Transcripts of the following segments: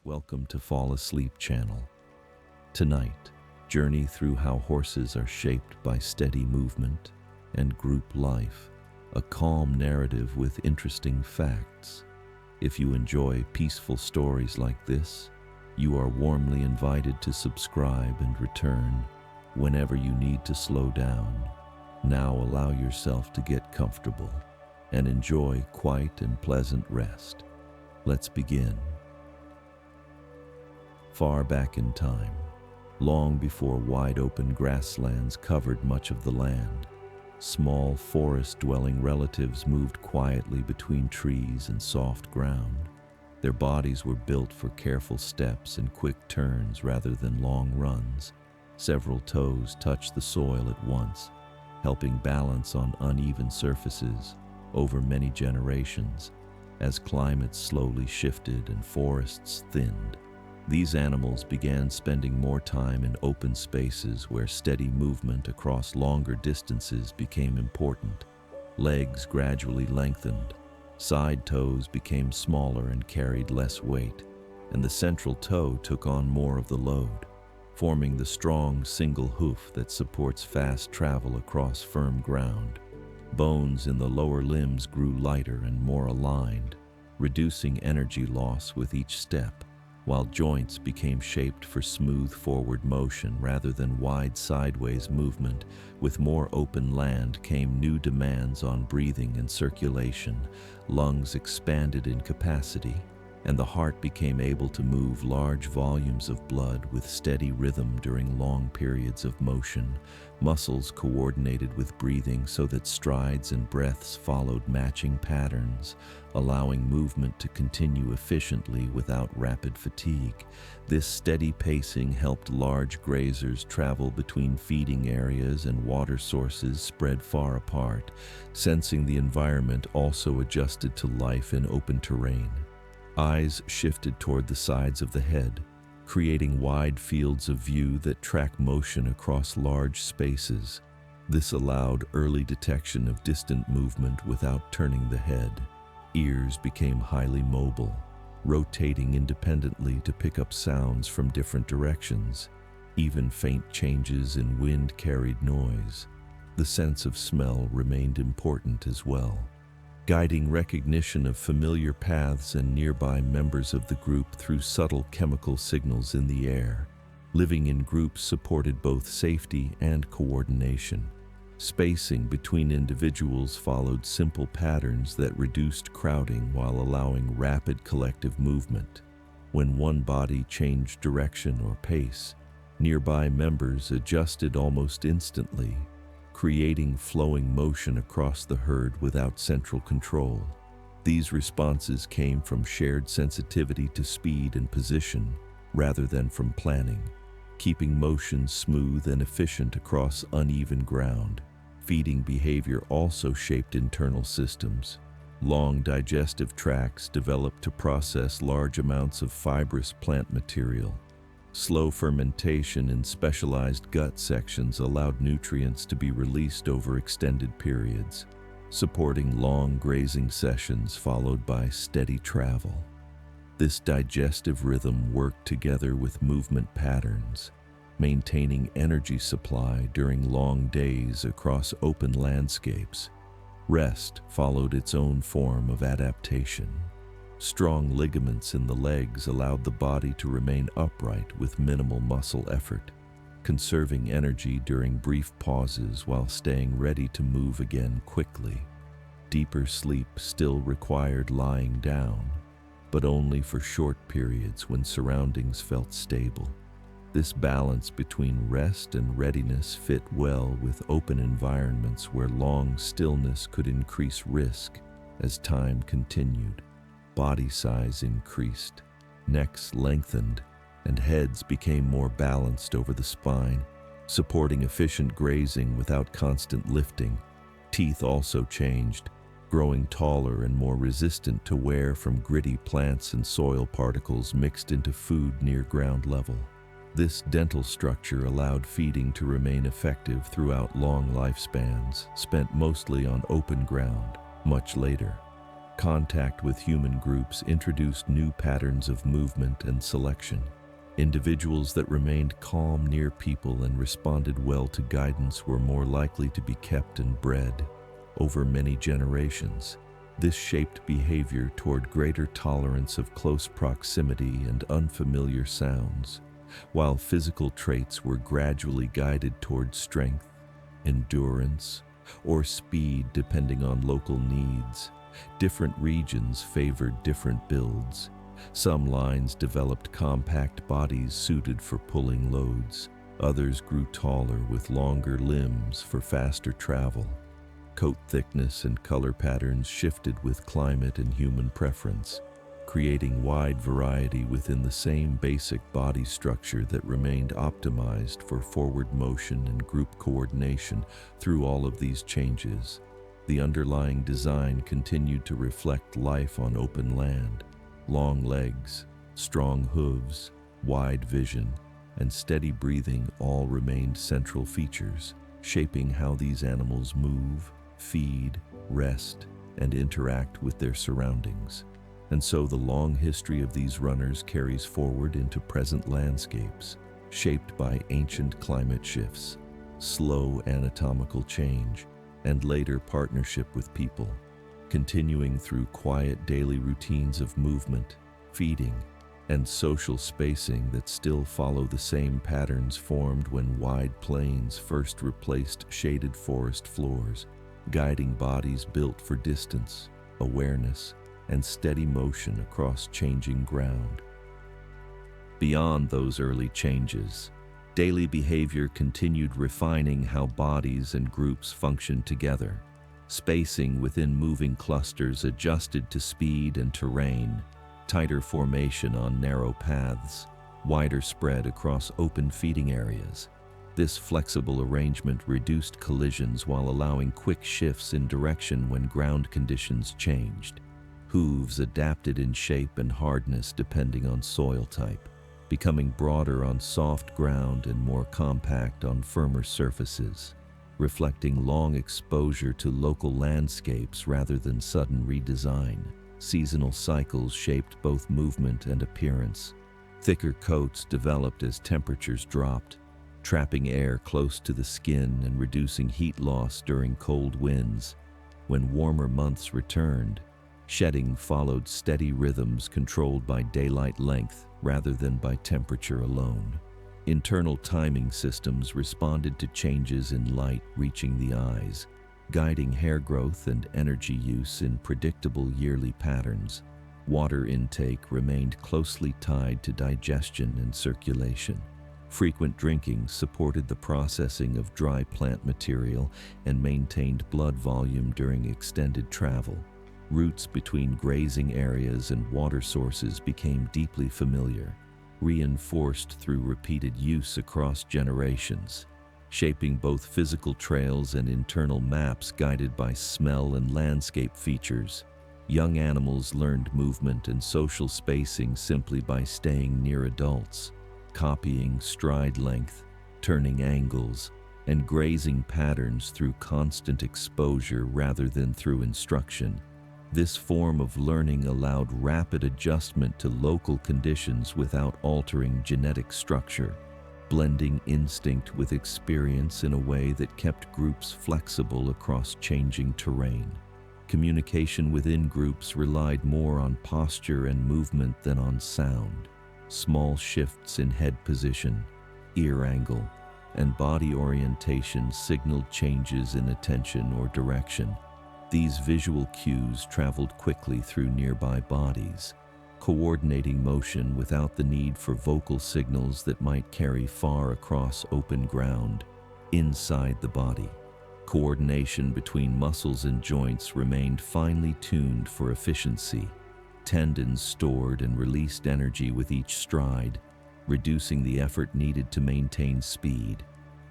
Welcome to Fall Asleep Channel. Tonight, journey through how horses are shaped by steady movement and group life, a calm narrative with interesting facts. If you enjoy peaceful stories like this, you are warmly invited to subscribe and return whenever you need to slow down. Now allow yourself to get comfortable and enjoy quiet and pleasant rest. Let's begin. Far back in time, long before wide-open grasslands covered much of the land, small forest-dwelling relatives moved quietly between trees and soft ground. Their bodies were built for careful steps and quick turns rather than long runs. Several toes touched the soil at once, helping balance on uneven surfaces over many generations. As climates slowly shifted and forests thinned, these animals began spending more time in open spaces where steady movement across longer distances became important. Legs gradually lengthened, side toes became smaller and carried less weight, and the central toe took on more of the load, forming the strong single hoof that supports fast travel across firm ground. Bones in the lower limbs grew lighter and more aligned, reducing energy loss with each step, while joints became shaped for smooth forward motion rather than wide sideways movement. With more open land came new demands on breathing and circulation. Lungs expanded in capacity, and the heart became able to move large volumes of blood with steady rhythm during long periods of motion. Muscles coordinated with breathing so that strides and breaths followed matching patterns, allowing movement to continue efficiently without rapid fatigue. This steady pacing helped large grazers travel between feeding areas and water sources spread far apart. Sensing the environment also adjusted to life in open terrain. Eyes shifted toward the sides of the head, creating wide fields of view that track motion across large spaces. This allowed early detection of distant movement without turning the head. Ears became highly mobile, rotating independently to pick up sounds from different directions. Even faint changes in wind carried noise. The sense of smell remained important as well, guiding recognition of familiar paths and nearby members of the group through subtle chemical signals in the air. Living in groups supported both safety and coordination. Spacing between individuals followed simple patterns that reduced crowding while allowing rapid collective movement. When one body changed direction or pace, nearby members adjusted almost instantly, creating flowing motion across the herd without central control. These responses came from shared sensitivity to speed and position rather than from planning, keeping motion smooth and efficient across uneven ground. Feeding behavior also shaped internal systems. Long digestive tracts developed to process large amounts of fibrous plant material. Slow fermentation in specialized gut sections allowed nutrients to be released over extended periods, supporting long grazing sessions followed by steady travel. This digestive rhythm worked together with movement patterns, maintaining energy supply during long days across open landscapes. Rest followed its own form of adaptation. Strong ligaments in the legs allowed the body to remain upright with minimal muscle effort, conserving energy during brief pauses while staying ready to move again quickly. Deeper sleep still required lying down, but only for short periods when surroundings felt stable. This balance between rest and readiness fit well with open environments where long stillness could increase risk. As time continued, body size increased, necks lengthened, and heads became more balanced over the spine, supporting efficient grazing without constant lifting. Teeth also changed, growing taller and more resistant to wear from gritty plants and soil particles mixed into food near ground level. This dental structure allowed feeding to remain effective throughout long lifespans, spent mostly on open ground. Much later, Contact with human groups introduced new patterns of movement and selection. Individuals that remained calm near people and responded well to guidance were more likely to be kept and bred. Over many generations, this shaped behavior toward greater tolerance of close proximity and unfamiliar sounds, while physical traits were gradually guided toward strength, endurance, or speed depending on local needs. Different regions favored different builds. Some lines developed compact bodies suited for pulling loads. Others grew taller with longer limbs for faster travel. Coat thickness and color patterns shifted with climate and human preference, creating wide variety within the same basic body structure that remained optimized for forward motion and group coordination. Through all of these changes, the underlying design continued to reflect life on open land. Long legs, strong hooves, wide vision, and steady breathing all remained central features, shaping how these animals move, feed, rest, and interact with their surroundings. And so the long history of these runners carries forward into present landscapes, shaped by ancient climate shifts, slow anatomical change, and later partnership with people, continuing through quiet daily routines of movement, feeding, and social spacing that still follow the same patterns formed when wide plains first replaced shaded forest floors, guiding bodies built for distance, awareness, and steady motion across changing ground. Beyond those early changes, daily behavior continued refining how bodies and groups functioned together. Spacing within moving clusters adjusted to speed and terrain, tighter formation on narrow paths, wider spread across open feeding areas. This flexible arrangement reduced collisions while allowing quick shifts in direction when ground conditions changed. Hooves adapted in shape and hardness depending on soil type, becoming broader on soft ground and more compact on firmer surfaces, reflecting long exposure to local landscapes rather than sudden redesign. Seasonal cycles shaped both movement and appearance. Thicker coats developed as temperatures dropped, trapping air close to the skin and reducing heat loss during cold winds. When warmer months returned, shedding followed steady rhythms controlled by daylight length rather than by temperature alone. Internal timing systems responded to changes in light reaching the eyes, guiding hair growth and energy use in predictable yearly patterns. Water intake remained closely tied to digestion and circulation. Frequent drinking supported the processing of dry plant material and maintained blood volume during extended travel. Routes between grazing areas and water sources became deeply familiar, reinforced through repeated use across generations, shaping both physical trails and internal maps guided by smell and landscape features. Young animals learned movement and social spacing simply by staying near adults, copying stride length, turning angles, and grazing patterns through constant exposure rather than through instruction. This form of learning allowed rapid adjustment to local conditions without altering genetic structure, blending instinct with experience in a way that kept groups flexible across changing terrain. Communication within groups relied more on posture and movement than on sound. Small shifts in head position, ear angle, and body orientation signaled changes in attention or direction. These visual cues traveled quickly through nearby bodies, coordinating motion without the need for vocal signals that might carry far across open ground. Inside the body, coordination between muscles and joints remained finely tuned for efficiency. Tendons stored and released energy with each stride, reducing the effort needed to maintain speed.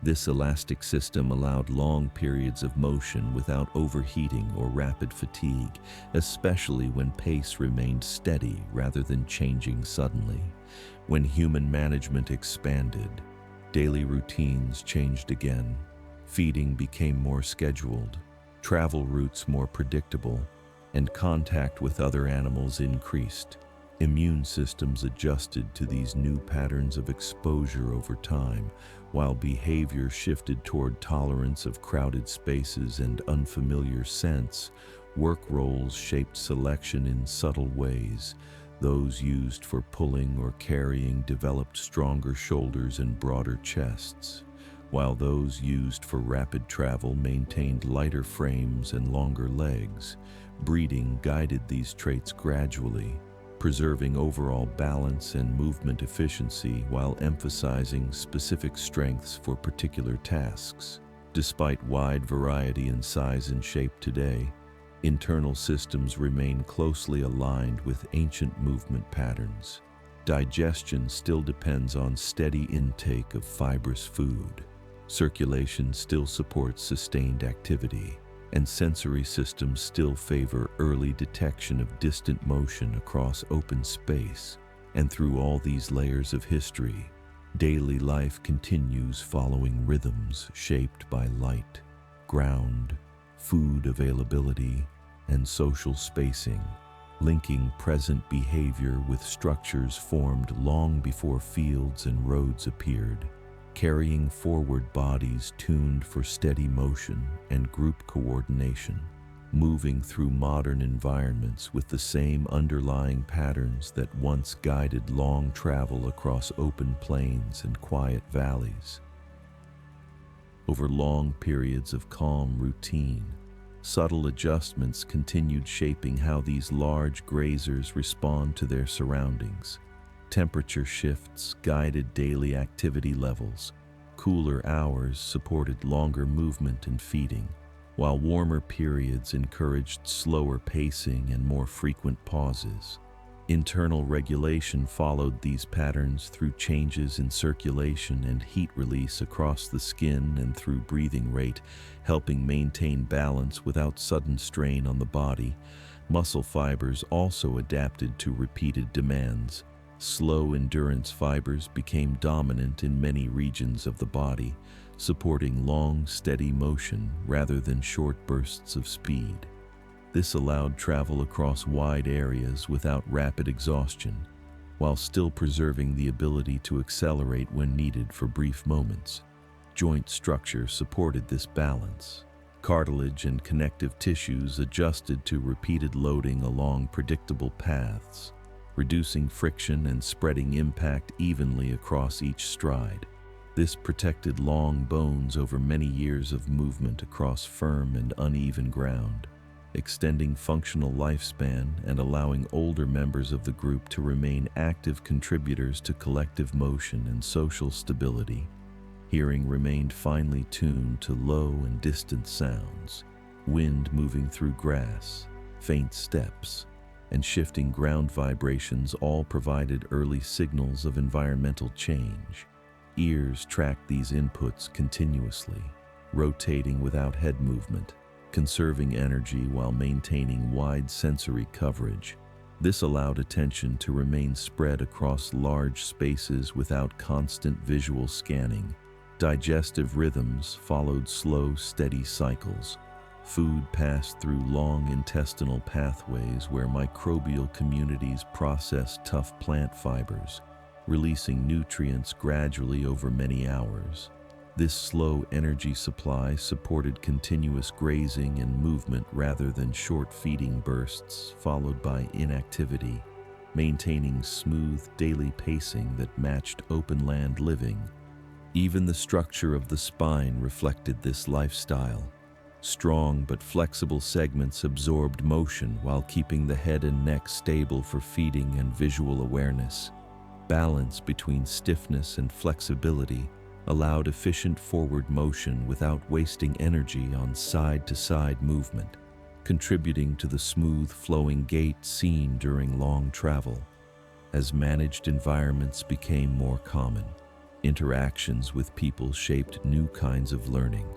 This elastic system allowed long periods of motion without overheating or rapid fatigue, especially when pace remained steady rather than changing suddenly. When human management expanded, daily routines changed again. Feeding became more scheduled, travel routes more predictable, and contact with other animals increased. Immune systems adjusted to these new patterns of exposure over time, while behavior shifted toward tolerance of crowded spaces and unfamiliar scents. Work roles shaped selection in subtle ways. Those used for pulling or carrying developed stronger shoulders and broader chests, while those used for rapid travel maintained lighter frames and longer legs. Breeding guided these traits gradually, preserving overall balance and movement efficiency while emphasizing specific strengths for particular tasks. Despite wide variety in size and shape today, internal systems remain closely aligned with ancient movement patterns. Digestion still depends on steady intake of fibrous food. Circulation still supports sustained activity, and sensory systems still favor early detection of distant motion across open space. And through all these layers of history, daily life continues following rhythms shaped by light, ground, food availability, and social spacing, linking present behavior with structures formed long before fields and roads appeared, carrying forward bodies tuned for steady motion and group coordination, moving through modern environments with the same underlying patterns that once guided long travel across open plains and quiet valleys. Over long periods of calm routine, subtle adjustments continued shaping how these large grazers respond to their surroundings. Temperature shifts guided daily activity levels. Cooler hours supported longer movement and feeding, while warmer periods encouraged slower pacing and more frequent pauses. Internal regulation followed these patterns through changes in circulation and heat release across the skin and through breathing rate, helping maintain balance without sudden strain on the body. Muscle fibers also adapted to repeated demands. Slow endurance fibers became dominant in many regions of the body, supporting long, steady motion rather than short bursts of speed. This allowed travel across wide areas without rapid exhaustion, while still preserving the ability to accelerate when needed for brief moments. Joint structure supported this balance. Cartilage and connective tissues adjusted to repeated loading along predictable paths, reducing friction and spreading impact evenly across each stride. This protected long bones over many years of movement across firm and uneven ground, extending functional lifespan and allowing older members of the group to remain active contributors to collective motion and social stability. Hearing remained finely tuned to low and distant sounds. Wind moving through grass, faint steps, and shifting ground vibrations all provided early signals of environmental change. Ears tracked these inputs continuously, rotating without head movement, conserving energy while maintaining wide sensory coverage. This allowed attention to remain spread across large spaces without constant visual scanning. Digestive rhythms followed slow, steady cycles. Food passed through long intestinal pathways where microbial communities processed tough plant fibers, releasing nutrients gradually over many hours. This slow energy supply supported continuous grazing and movement rather than short feeding bursts followed by inactivity, maintaining smooth daily pacing that matched open land living. Even the structure of the spine reflected this lifestyle. Strong but flexible segments absorbed motion while keeping the head and neck stable for feeding and visual awareness. Balance between stiffness and flexibility allowed efficient forward motion without wasting energy on side-to-side movement, contributing to the smooth flowing gait seen during long travel. As managed environments became more common, interactions with people shaped new kinds of learning,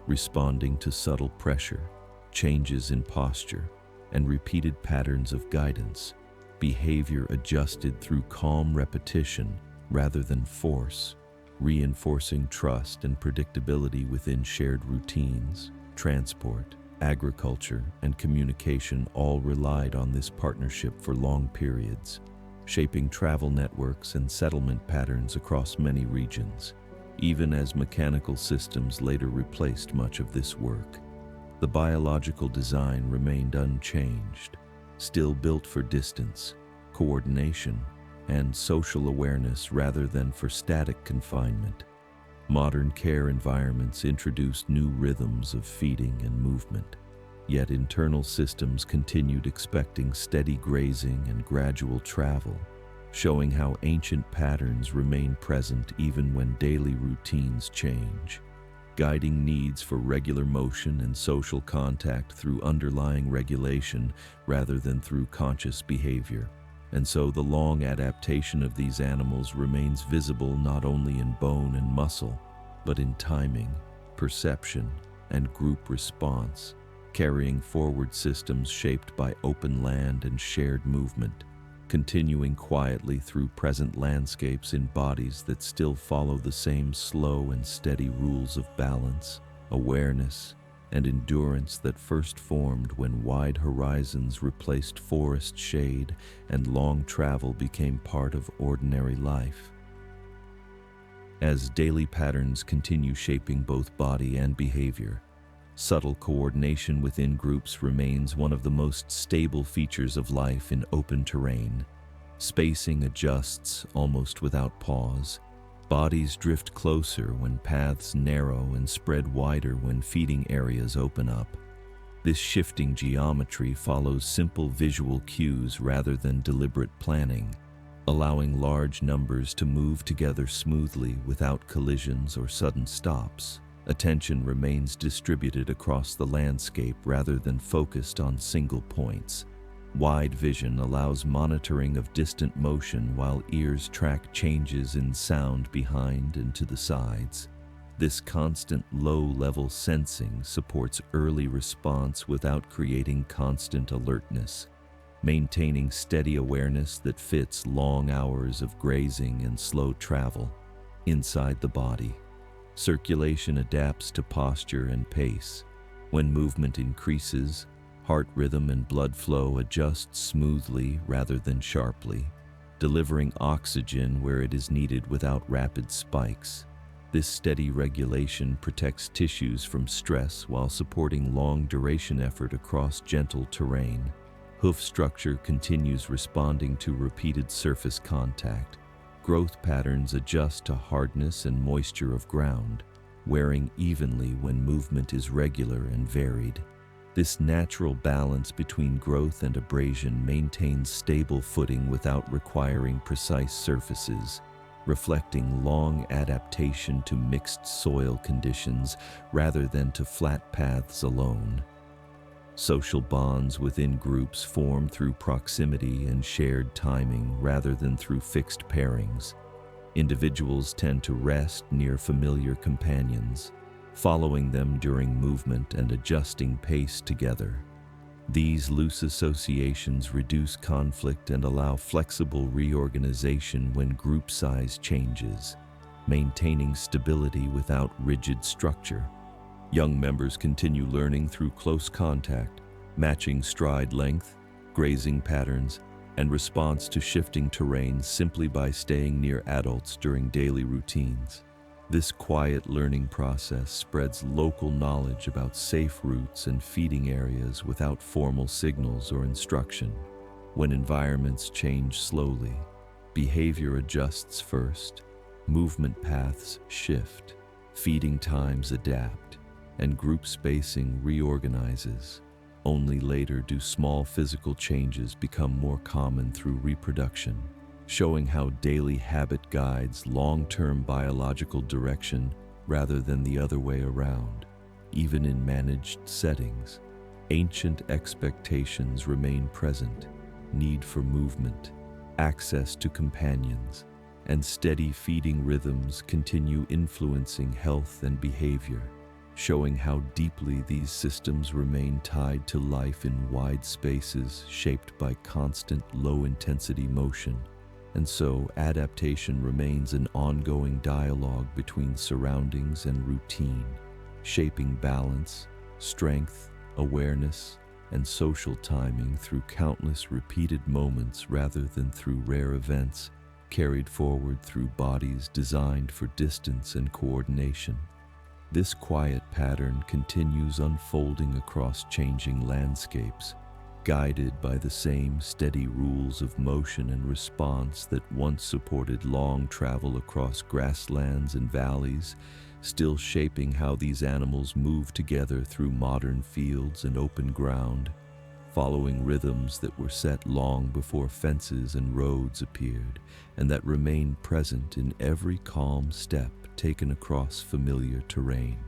responding to subtle pressure, changes in posture, and repeated patterns of guidance. Behavior adjusted through calm repetition rather than force, reinforcing trust and predictability within shared routines. Transport, agriculture, and communication all relied on this partnership for long periods, shaping travel networks and settlement patterns across many regions. Even as mechanical systems later replaced much of this work, the biological design remained unchanged, still built for distance, coordination, and social awareness rather than for static confinement. Modern care environments introduced new rhythms of feeding and movement, yet internal systems continued expecting steady grazing and gradual travel, showing how ancient patterns remain present even when daily routines change, guiding needs for regular motion and social contact through underlying regulation rather than through conscious behavior. And so the long adaptation of these animals remains visible not only in bone and muscle, but in timing, perception, and group response, carrying forward systems shaped by open land and shared movement, continuing quietly through present landscapes in bodies that still follow the same slow and steady rules of balance, awareness, and endurance that first formed when wide horizons replaced forest shade and long travel became part of ordinary life. As daily patterns continue shaping both body and behavior, subtle coordination within groups remains one of the most stable features of life in open terrain. Spacing adjusts almost without pause. Bodies drift closer when paths narrow and spread wider when feeding areas open up. This shifting geometry follows simple visual cues rather than deliberate planning, allowing large numbers to move together smoothly without collisions or sudden stops. Attention remains distributed across the landscape rather than focused on single points. Wide vision allows monitoring of distant motion while ears track changes in sound behind and to the sides. This constant low-level sensing supports early response without creating constant alertness, maintaining steady awareness that fits long hours of grazing and slow travel. Inside the body, circulation adapts to posture and pace. When movement increases, heart rhythm and blood flow adjust smoothly rather than sharply, delivering oxygen where it is needed without rapid spikes. This steady regulation protects tissues from stress while supporting long-duration effort across gentle terrain. Hoof structure continues responding to repeated surface contact. Growth patterns adjust to hardness and moisture of ground, wearing evenly when movement is regular and varied. This natural balance between growth and abrasion maintains stable footing without requiring precise surfaces, reflecting long adaptation to mixed soil conditions rather than to flat paths alone. Social bonds within groups form through proximity and shared timing rather than through fixed pairings. Individuals tend to rest near familiar companions, following them during movement and adjusting pace together. These loose associations reduce conflict and allow flexible reorganization when group size changes, maintaining stability without rigid structure. Young members continue learning through close contact, matching stride length, grazing patterns, and response to shifting terrain simply by staying near adults during daily routines. This quiet learning process spreads local knowledge about safe routes and feeding areas without formal signals or instruction. When environments change slowly, behavior adjusts first, movement paths shift, feeding times adapt, and group spacing reorganizes. Only later do small physical changes become more common through reproduction, showing how daily habit guides long-term biological direction rather than the other way around. Even in managed settings, ancient expectations remain present: need for movement, access to companions, and steady feeding rhythms continue influencing health and behavior, showing how deeply these systems remain tied to life in wide spaces shaped by constant low-intensity motion. And so, adaptation remains an ongoing dialogue between surroundings and routine, shaping balance, strength, awareness, and social timing through countless repeated moments rather than through rare events carried forward through bodies designed for distance and coordination. This quiet pattern continues unfolding across changing landscapes, guided by the same steady rules of motion and response that once supported long travel across grasslands and valleys, still shaping how these animals move together through modern fields and open ground, following rhythms that were set long before fences and roads appeared, and that remain present in every calm step taken across familiar terrain.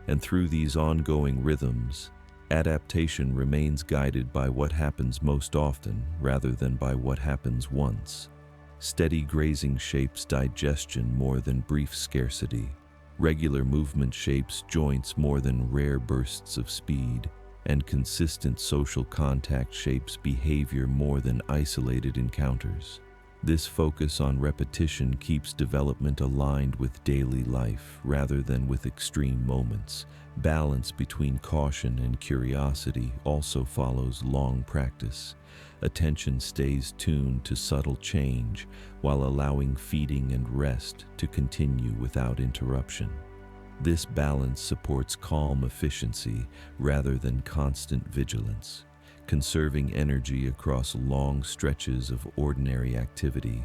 And through these ongoing rhythms, adaptation remains guided by what happens most often rather than by what happens once. Steady grazing shapes digestion more than brief scarcity. Regular movement shapes joints more than rare bursts of speed, and consistent social contact shapes behavior more than isolated encounters. This focus on repetition keeps development aligned with daily life rather than with extreme moments. Balance between caution and curiosity also follows long practice. Attention stays tuned to subtle change while allowing feeding and rest to continue without interruption. This balance supports calm efficiency rather than constant vigilance, conserving energy across long stretches of ordinary activity.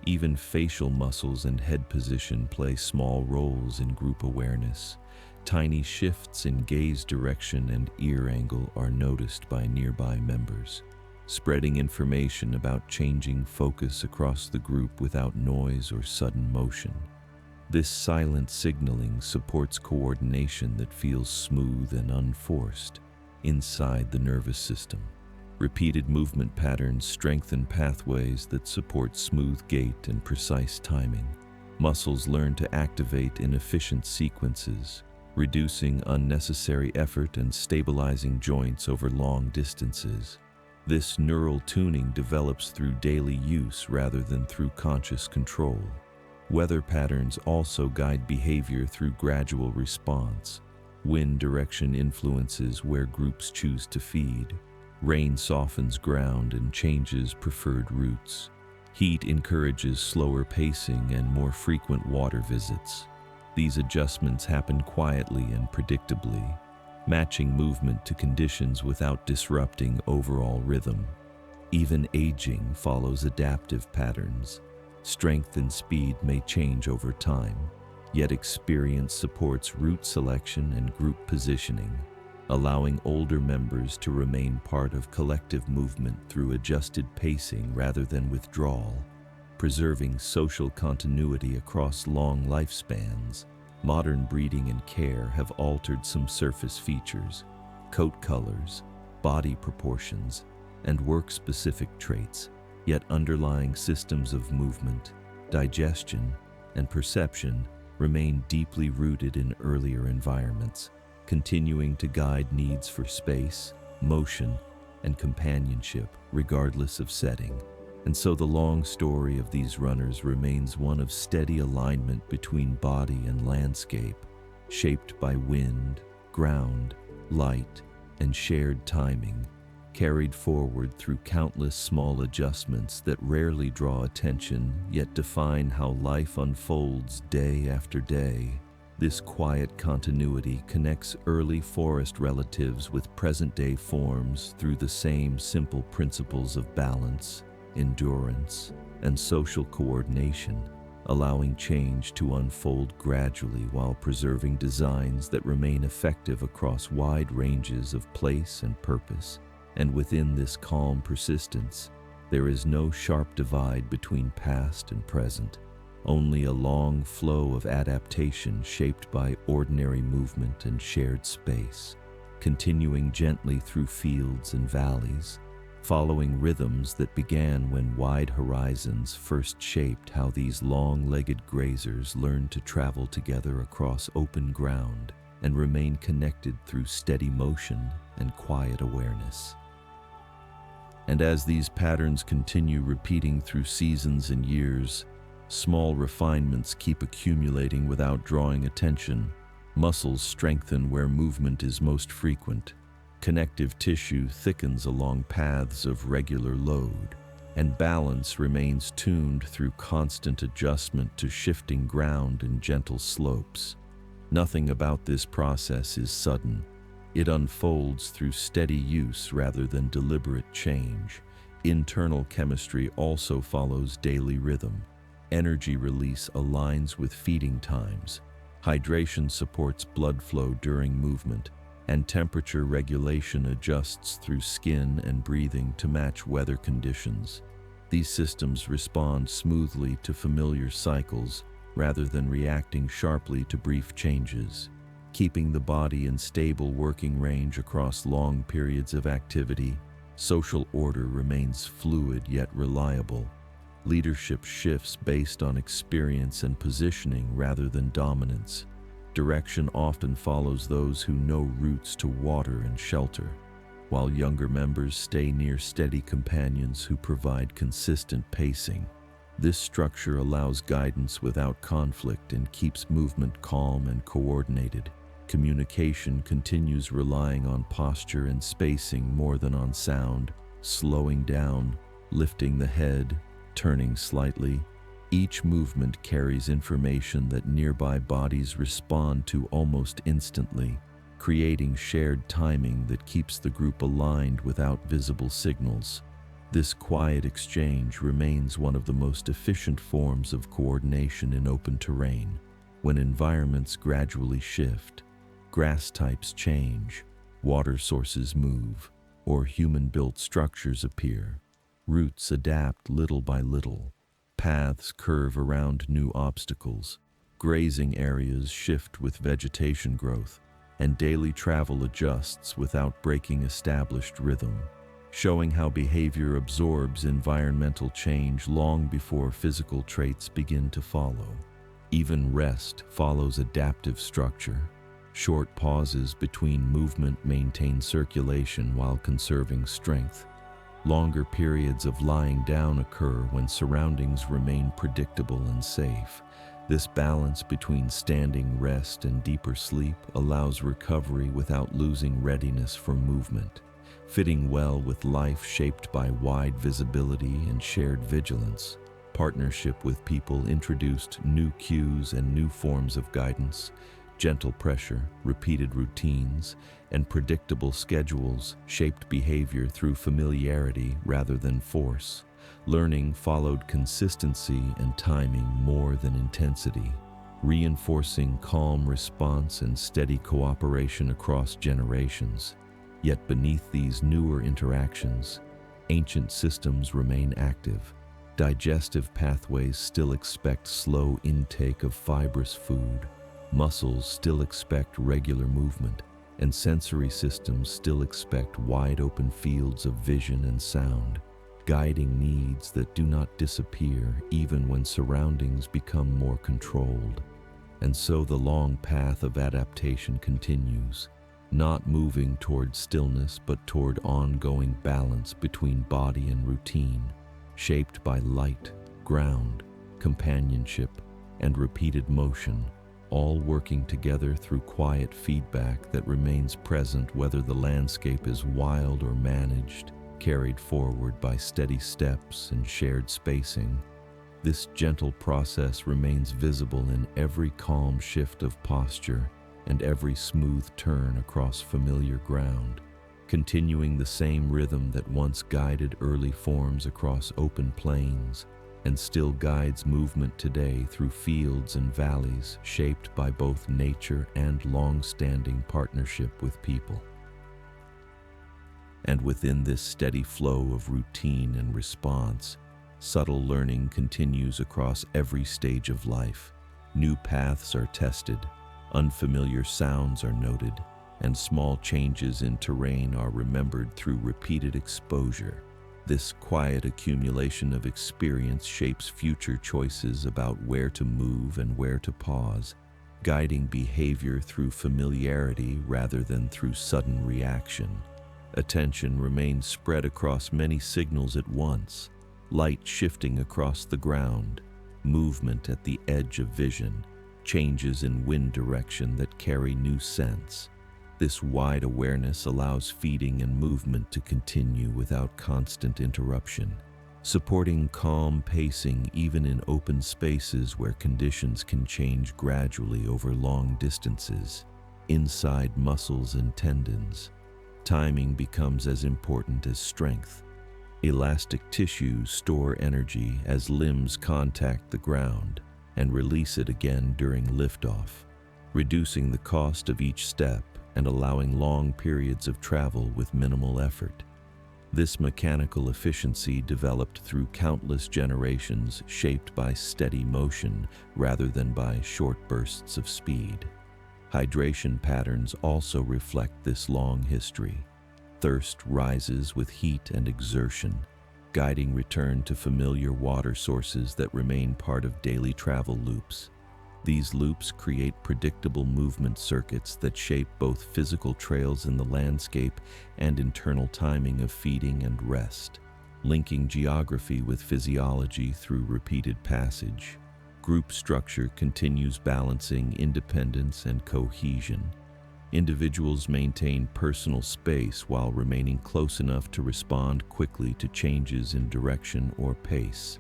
Even facial muscles and head position play small roles in group awareness. Tiny shifts in gaze direction and ear angle are noticed by nearby members, spreading information about changing focus across the group without noise or sudden motion. This silent signaling supports coordination that feels smooth and unforced inside the nervous system. Repeated movement patterns strengthen pathways that support smooth gait and precise timing. Muscles learn to activate in efficient sequences, reducing unnecessary effort and stabilizing joints over long distances. This neural tuning develops through daily use rather than through conscious control. Weather patterns also guide behavior through gradual response. Wind direction influences where groups choose to feed. Rain softens ground and changes preferred routes. Heat encourages slower pacing and more frequent water visits. These adjustments happen quietly and predictably, matching movement to conditions without disrupting overall rhythm. Even aging follows adaptive patterns. Strength and speed may change over time, yet experience supports route selection and group positioning, allowing older members to remain part of collective movement through adjusted pacing rather than withdrawal, preserving social continuity across long lifespans. Modern breeding and care have altered some surface features, coat colors, body proportions, and work-specific traits, yet underlying systems of movement, digestion, and perception remain deeply rooted in earlier environments, continuing to guide needs for space, motion, and companionship regardless of setting. And so the long story of these runners remains one of steady alignment between body and landscape, shaped by wind, ground, light, and shared timing, carried forward through countless small adjustments that rarely draw attention yet define how life unfolds day after day. This quiet continuity connects early forest relatives with present-day forms through the same simple principles of balance, endurance, and social coordination, allowing change to unfold gradually while preserving designs that remain effective across wide ranges of place and purpose. And within this calm persistence, there is no sharp divide between past and present, only a long flow of adaptation shaped by ordinary movement and shared space, continuing gently through fields and valleys, following rhythms that began when wide horizons first shaped how these long-legged grazers learned to travel together across open ground and remain connected through steady motion and quiet awareness. And as these patterns continue repeating through seasons and years, small refinements keep accumulating without drawing attention, Muscles strengthen where movement is most frequent. Connective tissue thickens along paths of regular load, and balance remains tuned through constant adjustment to shifting ground and gentle slopes. Nothing about this process is sudden. It unfolds through steady use rather than deliberate change. Internal chemistry also follows daily rhythm. Energy release aligns with feeding times. Hydration supports blood flow during movement, and temperature regulation adjusts through skin and breathing to match weather conditions. These systems respond smoothly to familiar cycles rather than reacting sharply to brief changes, keeping the body in stable working range across long periods of activity. Social order remains fluid yet reliable. Leadership shifts based on experience and positioning rather than dominance. Direction often follows those who know routes to water and shelter, while younger members stay near steady companions who provide consistent pacing. This structure allows guidance without conflict and keeps movement calm and coordinated. Communication continues relying on posture and spacing more than on sound, slowing down, lifting the head, turning slightly. Each movement carries information that nearby bodies respond to almost instantly, creating shared timing that keeps the group aligned without visible signals. This quiet exchange remains one of the most efficient forms of coordination in open terrain. When environments gradually shift, grass types change, water sources move, or human-built structures appear, roots adapt little by little. Paths curve around new obstacles, grazing areas shift with vegetation growth, and daily travel adjusts without breaking established rhythm, showing how behavior absorbs environmental change long before physical traits begin to follow. Even rest follows adaptive structure. Short pauses between movement maintain circulation while conserving strength. Longer periods of lying down occur when surroundings remain predictable and safe. This balance between standing rest and deeper sleep allows recovery without losing readiness for movement, fitting well with life shaped by wide visibility and shared vigilance. Partnership with people introduced new cues and new forms of guidance. Gentle pressure, repeated routines, and predictable schedules shaped behavior through familiarity rather than force. Learning followed consistency and timing more than intensity, reinforcing calm response and steady cooperation across generations. Yet beneath these newer interactions, ancient systems remain active. Digestive pathways still expect slow intake of fibrous food. Muscles still expect regular movement, and sensory systems still expect wide-open fields of vision and sound, guiding needs that do not disappear even when surroundings become more controlled. And so the long path of adaptation continues, not moving toward stillness but toward ongoing balance between body and routine, shaped by light, ground, companionship, and repeated motion, all working together through quiet feedback that remains present whether the landscape is wild or managed, carried forward by steady steps and shared spacing. This gentle process remains visible in every calm shift of posture and every smooth turn across familiar ground, continuing the same rhythm that once guided early forms across open plains and still guides movement today through fields and valleys shaped by both nature and long-standing partnership with people. And within this steady flow of routine and response, subtle learning continues across every stage of life. New paths are tested, unfamiliar sounds are noted, and small changes in terrain are remembered through repeated exposure. This quiet accumulation of experience shapes future choices about where to move and where to pause, guiding behavior through familiarity rather than through sudden reaction. Attention remains spread across many signals at once, light shifting across the ground, movement at the edge of vision, changes in wind direction that carry new scents. This wide awareness allows feeding and movement to continue without constant interruption, supporting calm pacing even in open spaces where conditions can change gradually over long distances. Inside muscles and tendons, timing becomes as important as strength. Elastic tissues store energy as limbs contact the ground and release it again during liftoff, reducing the cost of each step and allowing long periods of travel with minimal effort. This mechanical efficiency developed through countless generations, shaped by steady motion rather than by short bursts of speed. Hydration patterns also reflect this long history. Thirst rises with heat and exertion, guiding return to familiar water sources that remain part of daily travel loops. These loops create predictable movement circuits that shape both physical trails in the landscape and internal timing of feeding and rest, linking geography with physiology through repeated passage. Group structure continues balancing independence and cohesion. Individuals maintain personal space while remaining close enough to respond quickly to changes in direction or pace.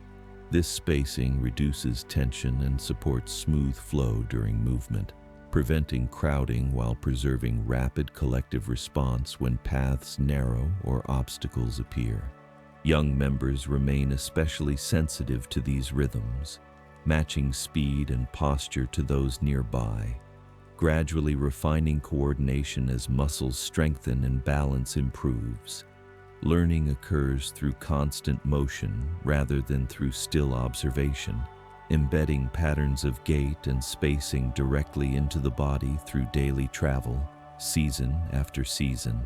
This spacing reduces tension and supports smooth flow during movement, preventing crowding while preserving rapid collective response when paths narrow or obstacles appear. Young members remain especially sensitive to these rhythms, matching speed and posture to those nearby, gradually refining coordination as muscles strengthen and balance improves. Learning occurs through constant motion rather than through still observation, embedding patterns of gait and spacing directly into the body through daily travel, season after season.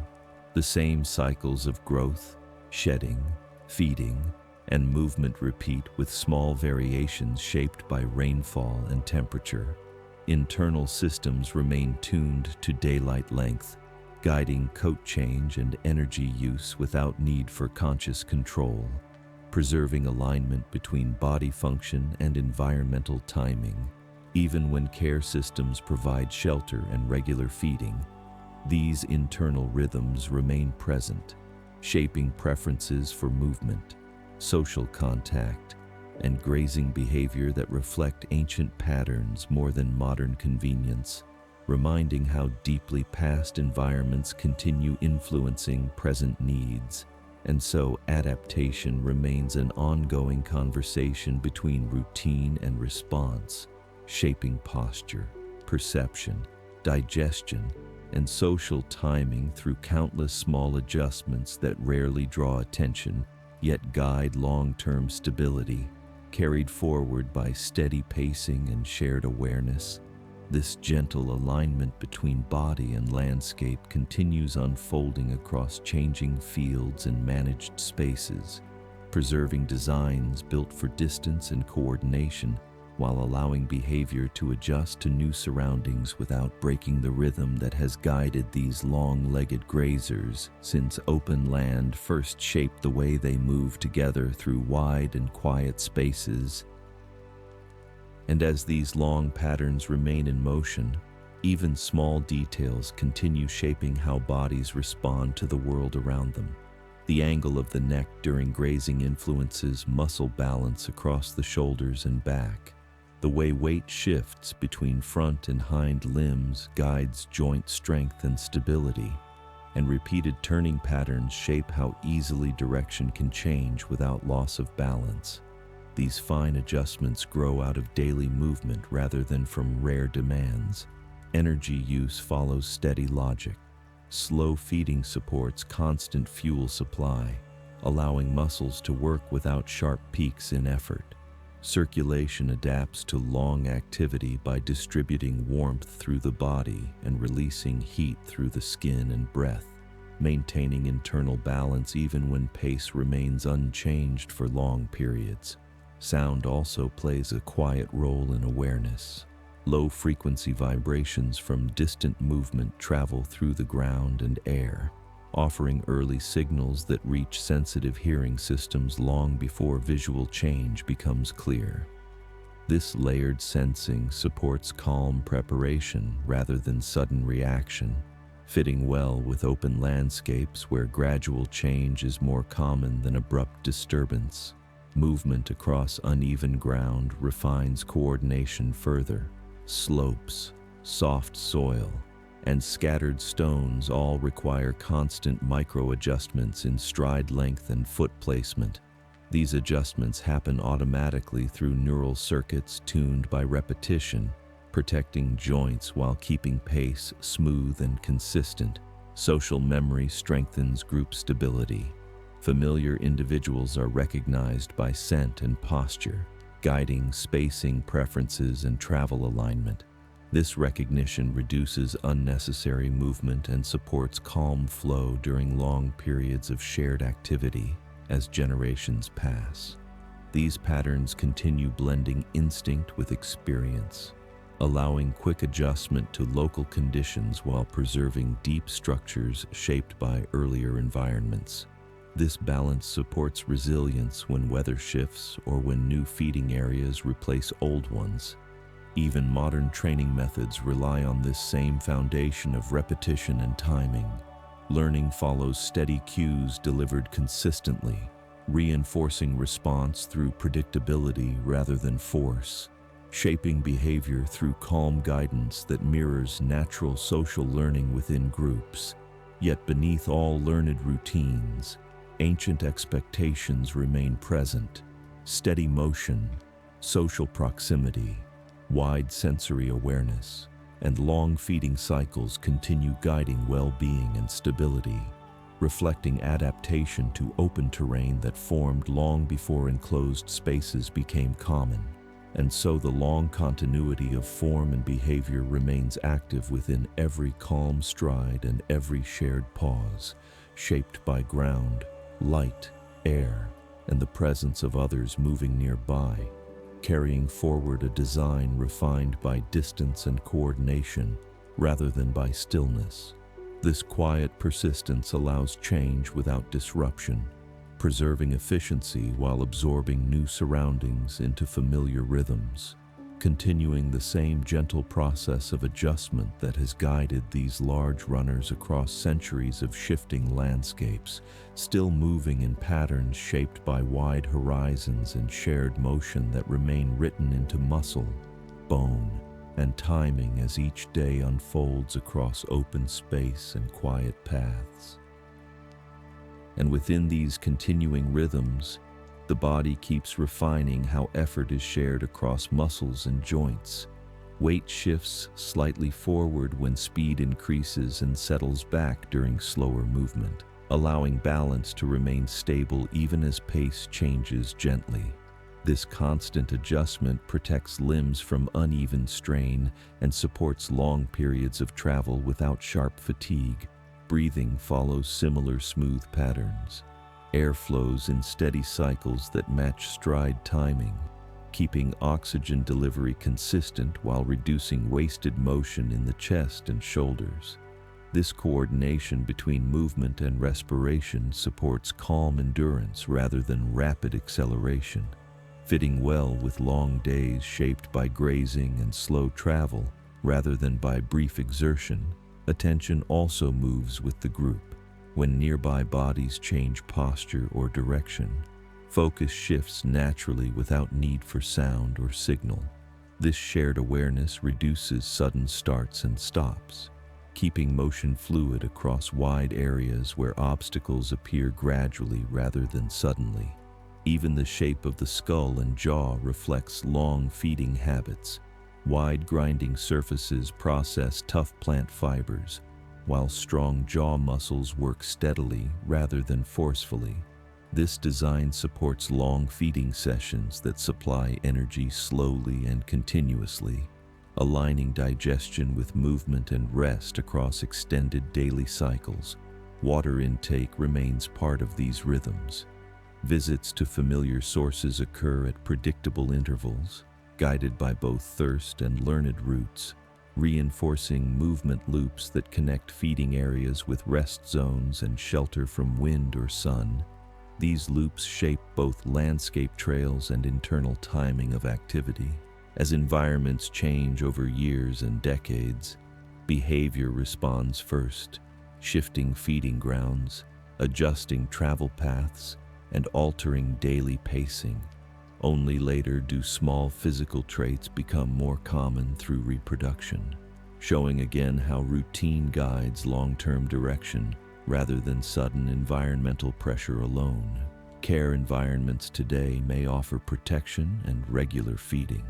The same cycles of growth, shedding, feeding, and movement repeat with small variations shaped by rainfall and temperature. Internal systems remain tuned to daylight length, guiding coat change and energy use without need for conscious control, preserving alignment between body function and environmental timing. Even when care systems provide shelter and regular feeding, these internal rhythms remain present, shaping preferences for movement, social contact, and grazing behavior that reflect ancient patterns more than modern convenience, reminding how deeply past environments continue influencing present needs. And so adaptation remains an ongoing conversation between routine and response, shaping posture, perception, digestion, and social timing through countless small adjustments that rarely draw attention, yet guide long-term stability. Carried forward by steady pacing and shared awareness, this gentle alignment between body and landscape continues unfolding across changing fields and managed spaces, preserving designs built for distance and coordination while allowing behavior to adjust to new surroundings without breaking the rhythm that has guided these long-legged grazers since open land first shaped the way they move together through wide and quiet spaces. And as these long patterns remain in motion, even small details continue shaping how bodies respond to the world around them. The angle of the neck during grazing influences muscle balance across the shoulders and back. The way weight shifts between front and hind limbs guides joint strength and stability, and repeated turning patterns shape how easily direction can change without loss of balance. These fine adjustments grow out of daily movement rather than from rare demands. Energy use follows steady logic. Slow feeding supports constant fuel supply, allowing muscles to work without sharp peaks in effort. Circulation adapts to long activity by distributing warmth through the body and releasing heat through the skin and breath, maintaining internal balance even when pace remains unchanged for long periods. Sound also plays a quiet role in awareness. Low-frequency vibrations from distant movement travel through the ground and air, offering early signals that reach sensitive hearing systems long before visual change becomes clear. This layered sensing supports calm preparation rather than sudden reaction, fitting well with open landscapes where gradual change is more common than abrupt disturbance. Movement across uneven ground refines coordination further. Slopes, soft soil, and scattered stones all require constant micro-adjustments in stride length and foot placement. These adjustments happen automatically through neural circuits tuned by repetition, protecting joints while keeping pace smooth and consistent. Social memory strengthens group stability. Familiar individuals are recognized by scent and posture, guiding spacing preferences and travel alignment. This recognition reduces unnecessary movement and supports calm flow during long periods of shared activity as generations pass. These patterns continue blending instinct with experience, allowing quick adjustment to local conditions while preserving deep structures shaped by earlier environments. This balance supports resilience when weather shifts or when new feeding areas replace old ones. Even modern training methods rely on this same foundation of repetition and timing. Learning follows steady cues delivered consistently, reinforcing response through predictability rather than force, shaping behavior through calm guidance that mirrors natural social learning within groups. Yet beneath all learned routines, ancient expectations remain present. Steady motion, social proximity, wide sensory awareness, and long feeding cycles continue guiding well-being and stability, reflecting adaptation to open terrain that formed long before enclosed spaces became common. And so the long continuity of form and behavior remains active within every calm stride and every shared pause, shaped by ground, light, air, and the presence of others moving nearby, carrying forward a design refined by distance and coordination rather than by stillness. This quiet persistence allows change without disruption, preserving efficiency while absorbing new surroundings into familiar rhythms, continuing the same gentle process of adjustment that has guided these large runners across centuries of shifting landscapes, still moving in patterns shaped by wide horizons and shared motion that remain written into muscle, bone, and timing as each day unfolds across open space and quiet paths. And within these continuing rhythms, the body keeps refining how effort is shared across muscles and joints. Weight shifts slightly forward when speed increases and settles back during slower movement, allowing balance to remain stable even as pace changes gently. This constant adjustment protects limbs from uneven strain and supports long periods of travel without sharp fatigue. Breathing follows similar smooth patterns. Air flows in steady cycles that match stride timing, keeping oxygen delivery consistent while reducing wasted motion in the chest and shoulders. This coordination between movement and respiration supports calm endurance rather than rapid acceleration, fitting well with long days shaped by grazing and slow travel rather than by brief exertion. Attention also moves with the group. When nearby bodies change posture or direction, focus shifts naturally without need for sound or signal. This shared awareness reduces sudden starts and stops, keeping motion fluid across wide areas where obstacles appear gradually rather than suddenly. Even the shape of the skull and jaw reflects long feeding habits. Wide grinding surfaces process tough plant fibers, while strong jaw muscles work steadily rather than forcefully. This design supports long feeding sessions that supply energy slowly and continuously, aligning digestion with movement and rest across extended daily cycles. Water intake remains part of these rhythms. Visits to familiar sources occur at predictable intervals, guided by both thirst and learned routes, reinforcing movement loops that connect feeding areas with rest zones and shelter from wind or sun. These loops shape both landscape trails and internal timing of activity, As environments change over years and decades, behavior responds first, shifting feeding grounds, adjusting travel paths, and altering daily pacing. Only later do small physical traits become more common through reproduction, showing again how routine guides long-term direction rather than sudden environmental pressure alone. Care environments today may offer protection and regular feeding,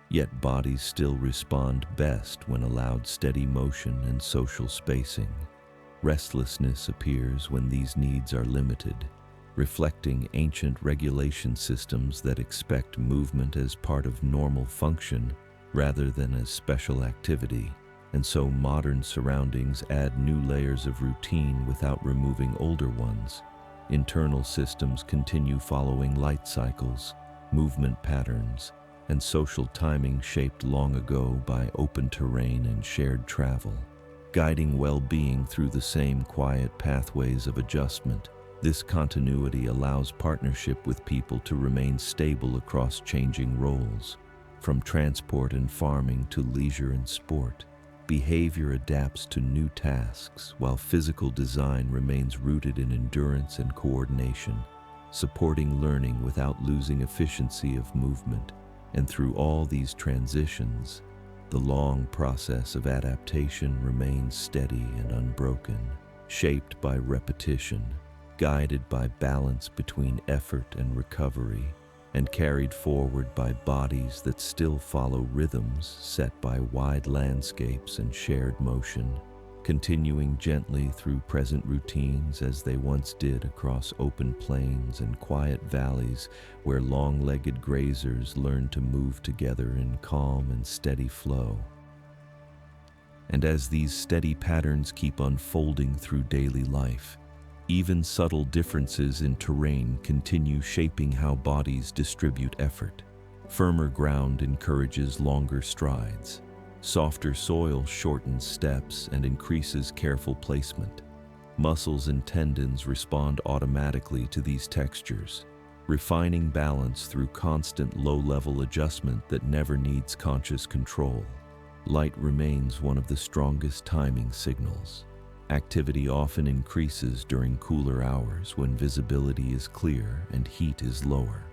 yet bodies still respond best when allowed steady motion and social spacing. Restlessness appears when these needs are limited, reflecting ancient regulation systems that expect movement as part of normal function rather than as special activity. And so modern surroundings add new layers of routine without removing older ones. Internal systems continue following light cycles, movement patterns, and social timing shaped long ago by open terrain and shared travel, guiding well-being through the same quiet pathways of adjustment. This continuity allows partnership with people to remain stable across changing roles. From transport and farming to leisure and sport, behavior adapts to new tasks, while physical design remains rooted in endurance and coordination, supporting learning without losing efficiency of movement. And through all these transitions, the long process of adaptation remains steady and unbroken, shaped by repetition, guided by balance between effort and recovery, and carried forward by bodies that still follow rhythms set by wide landscapes and shared motion, continuing gently through present routines as they once did across open plains and quiet valleys where long-legged grazers learned to move together in calm and steady flow. And as these steady patterns keep unfolding through daily life, even subtle differences in terrain continue shaping how bodies distribute effort. Firmer ground encourages longer strides. Softer soil shortens steps and increases careful placement. Muscles and tendons respond automatically to these textures, refining balance through constant low-level adjustment that never needs conscious control. Light remains one of the strongest timing signals. Activity often increases during cooler hours when visibility is clear and heat is lower,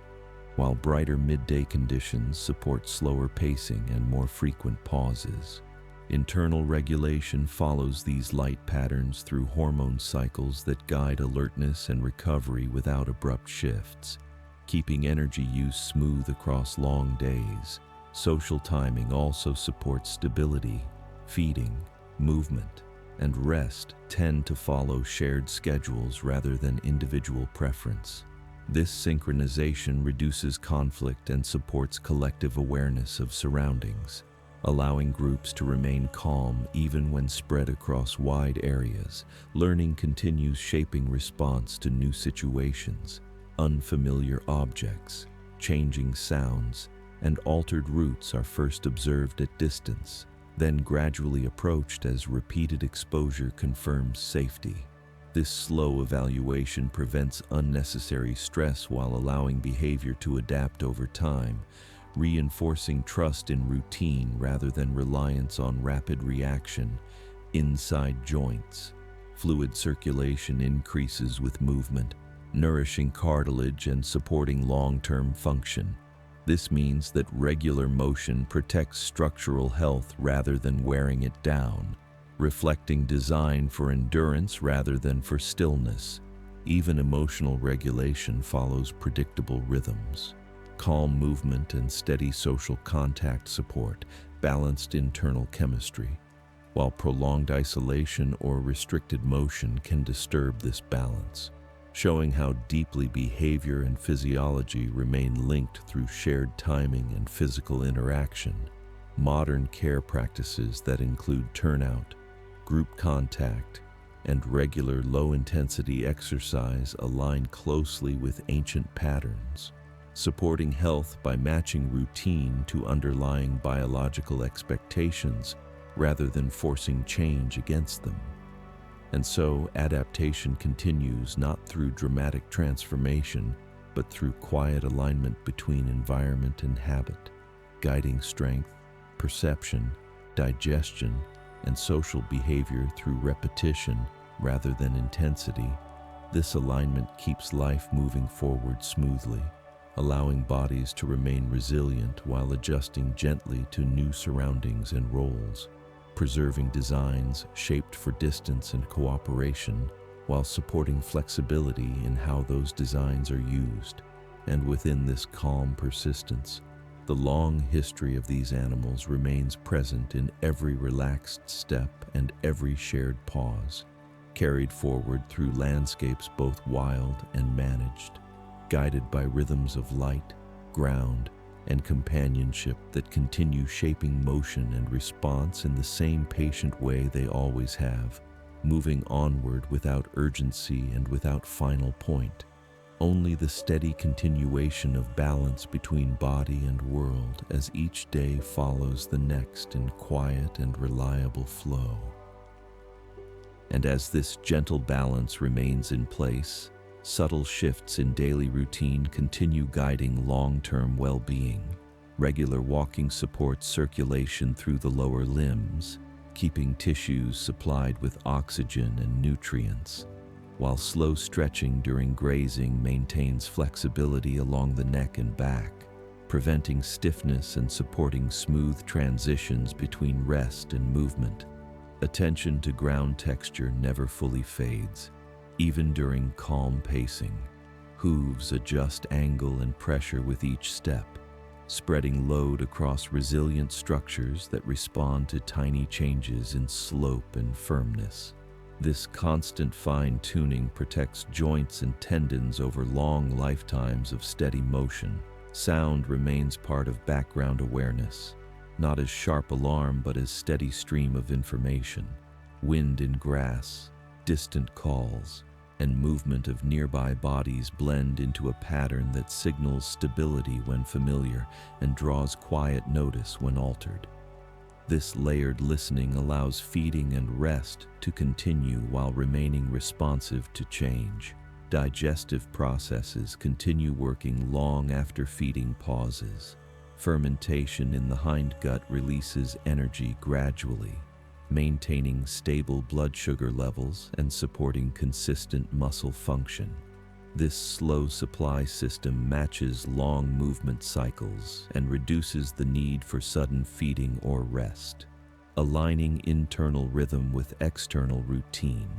while brighter midday conditions support slower pacing and more frequent pauses. Internal regulation follows these light patterns through hormone cycles that guide alertness and recovery without abrupt shifts, keeping energy use smooth across long days. Social timing also supports stability. Feeding, movement, and rest tend to follow shared schedules rather than individual preference. This synchronization reduces conflict and supports collective awareness of surroundings, allowing groups to remain calm even when spread across wide areas. Learning continues shaping response to new situations, unfamiliar objects, changing sounds, and altered routes are first observed at distance, then gradually approached as repeated exposure confirms safety. This slow evaluation prevents unnecessary stress while allowing behavior to adapt over time, reinforcing trust in routine rather than reliance on rapid reaction. Inside joints, fluid circulation increases with movement, nourishing cartilage and supporting long-term function. This means that regular motion protects structural health rather than wearing it down, reflecting design for endurance rather than for stillness. Even emotional regulation follows predictable rhythms. Calm movement and steady social contact support balanced internal chemistry, while prolonged isolation or restricted motion can disturb this balance, showing how deeply behavior and physiology remain linked through shared timing and physical interaction. Modern care practices that include turnout, group contact, and regular low-intensity exercise align closely with ancient patterns, supporting health by matching routine to underlying biological expectations rather than forcing change against them. And so, adaptation continues not through dramatic transformation, but through quiet alignment between environment and habit. guiding strength, perception, digestion, and social behavior through repetition rather than intensity. This alignment keeps life moving forward smoothly, allowing bodies to remain resilient while adjusting gently to new surroundings and roles, preserving designs shaped for distance and cooperation while supporting flexibility in how those designs are used. And within this calm persistence, the long history of these animals remains present in every relaxed step and every shared pause, carried forward through landscapes both wild and managed, guided by rhythms of light, ground, and companionship that continue shaping motion and response in the same patient way they always have, moving onward without urgency and without final point. Only the steady continuation of balance between body and world as each day follows the next in quiet and reliable flow. And as this gentle balance remains in place, subtle shifts in daily routine continue guiding long-term well-being. Regular walking supports circulation through the lower limbs, keeping tissues supplied with oxygen and nutrients, while slow stretching during grazing maintains flexibility along the neck and back, preventing stiffness and supporting smooth transitions between rest and movement. Attention to ground texture never fully fades, even during calm pacing. Hooves adjust angle and pressure with each step, spreading load across resilient structures that respond to tiny changes in slope and firmness. This constant fine-tuning protects joints and tendons over long lifetimes of steady motion. Sound remains part of background awareness, not as sharp alarm but as steady stream of information. Wind in grass, distant calls, and movement of nearby bodies blend into a pattern that signals stability when familiar and draws quiet notice when altered. This layered listening allows feeding and rest to continue while remaining responsive to change. Digestive processes continue working long after feeding pauses. Fermentation in the hindgut releases energy gradually, maintaining stable blood sugar levels and supporting consistent muscle function. This slow supply system matches long movement cycles and reduces the need for sudden feeding or rest, aligning internal rhythm with external routine.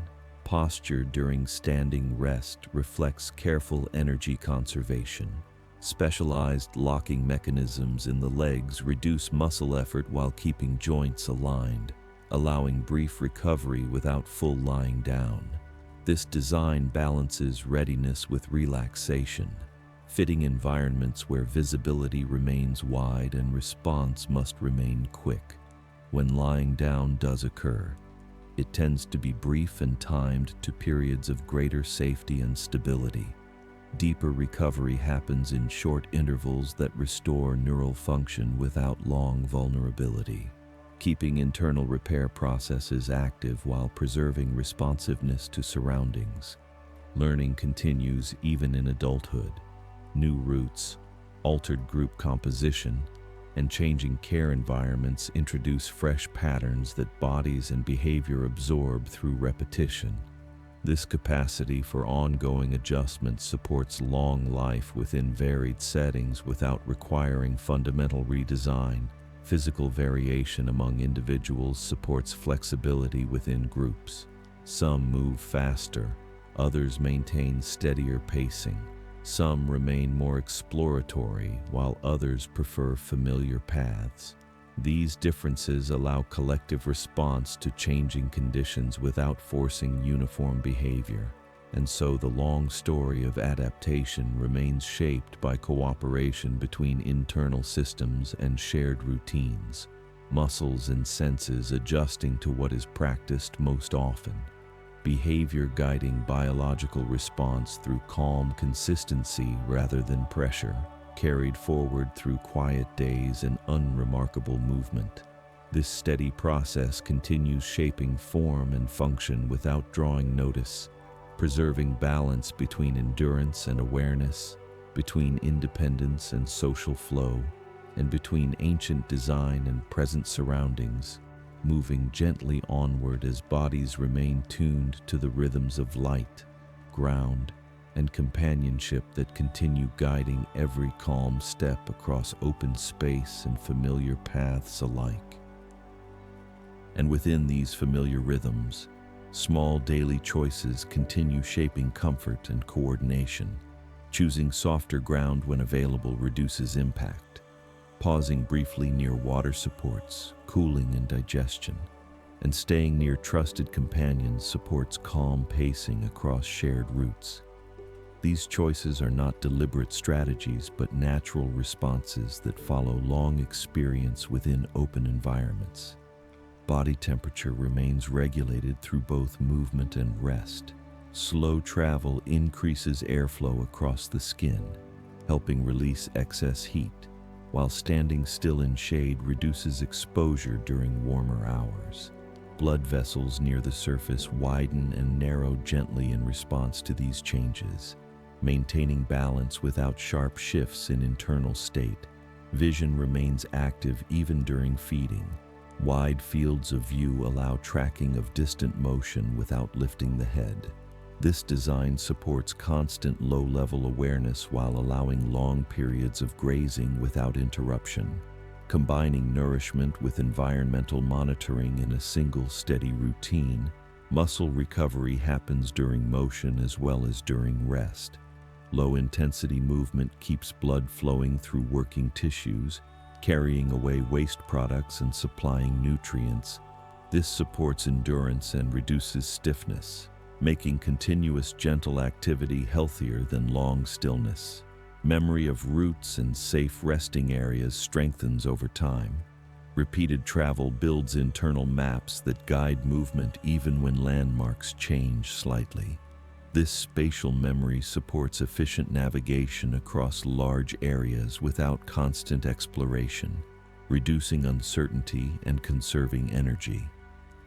Posture during standing rest reflects careful energy conservation. Specialized locking mechanisms in the legs reduce muscle effort while keeping joints aligned, allowing brief recovery without full lying down. This design balances readiness with relaxation, fitting environments where visibility remains wide and response must remain quick. When lying down does occur, it tends to be brief and timed to periods of greater safety and stability. Deeper recovery happens in short intervals that restore neural function without long vulnerability, keeping internal repair processes active while preserving responsiveness to surroundings. Learning continues even in adulthood. New routes, altered group composition, and changing care environments introduce fresh patterns that bodies and behavior absorb through repetition. This capacity for ongoing adjustment supports long life within varied settings without requiring fundamental redesign. Physical variation among individuals supports flexibility within groups. Some move faster, others maintain steadier pacing. Some remain more exploratory, while others prefer familiar paths. These differences allow collective response to changing conditions without forcing uniform behavior. And so the long story of adaptation remains shaped by cooperation between internal systems and shared routines, muscles and senses adjusting to what is practiced most often, behavior guiding biological response through calm consistency rather than pressure, carried forward through quiet days and unremarkable movement. This steady process continues shaping form and function without drawing notice, preserving balance between endurance and awareness, between independence and social flow, and between ancient design and present surroundings, moving gently onward as bodies remain tuned to the rhythms of light, ground, and companionship that continue guiding every calm step across open space and familiar paths alike. And within these familiar rhythms, small daily choices continue shaping comfort and coordination. Choosing softer ground when available reduces impact. Pausing briefly near water supports cooling and digestion, and staying near trusted companions supports calm pacing across shared routes. These choices are not deliberate strategies but natural responses that follow long experience within open environments. Body temperature remains regulated through both movement and rest. Slow travel increases airflow across the skin, helping release excess heat, while standing still in shade reduces exposure during warmer hours. Blood vessels near the surface widen and narrow gently in response to these changes, maintaining balance without sharp shifts in internal state. Vision remains active even during feeding. Wide fields of view allow tracking of distant motion without lifting the head. This design supports constant low-level awareness while allowing long periods of grazing without interruption. Combining nourishment with environmental monitoring in a single steady routine, muscle recovery happens during motion as well as during rest. Low-intensity movement keeps blood flowing through working tissues, carrying away waste products and supplying nutrients. This supports endurance and reduces stiffness, making continuous gentle activity healthier than long stillness. Memory of routes and safe resting areas strengthens over time. Repeated travel builds internal maps that guide movement even when landmarks change slightly. This spatial memory supports efficient navigation across large areas without constant exploration, reducing uncertainty and conserving energy.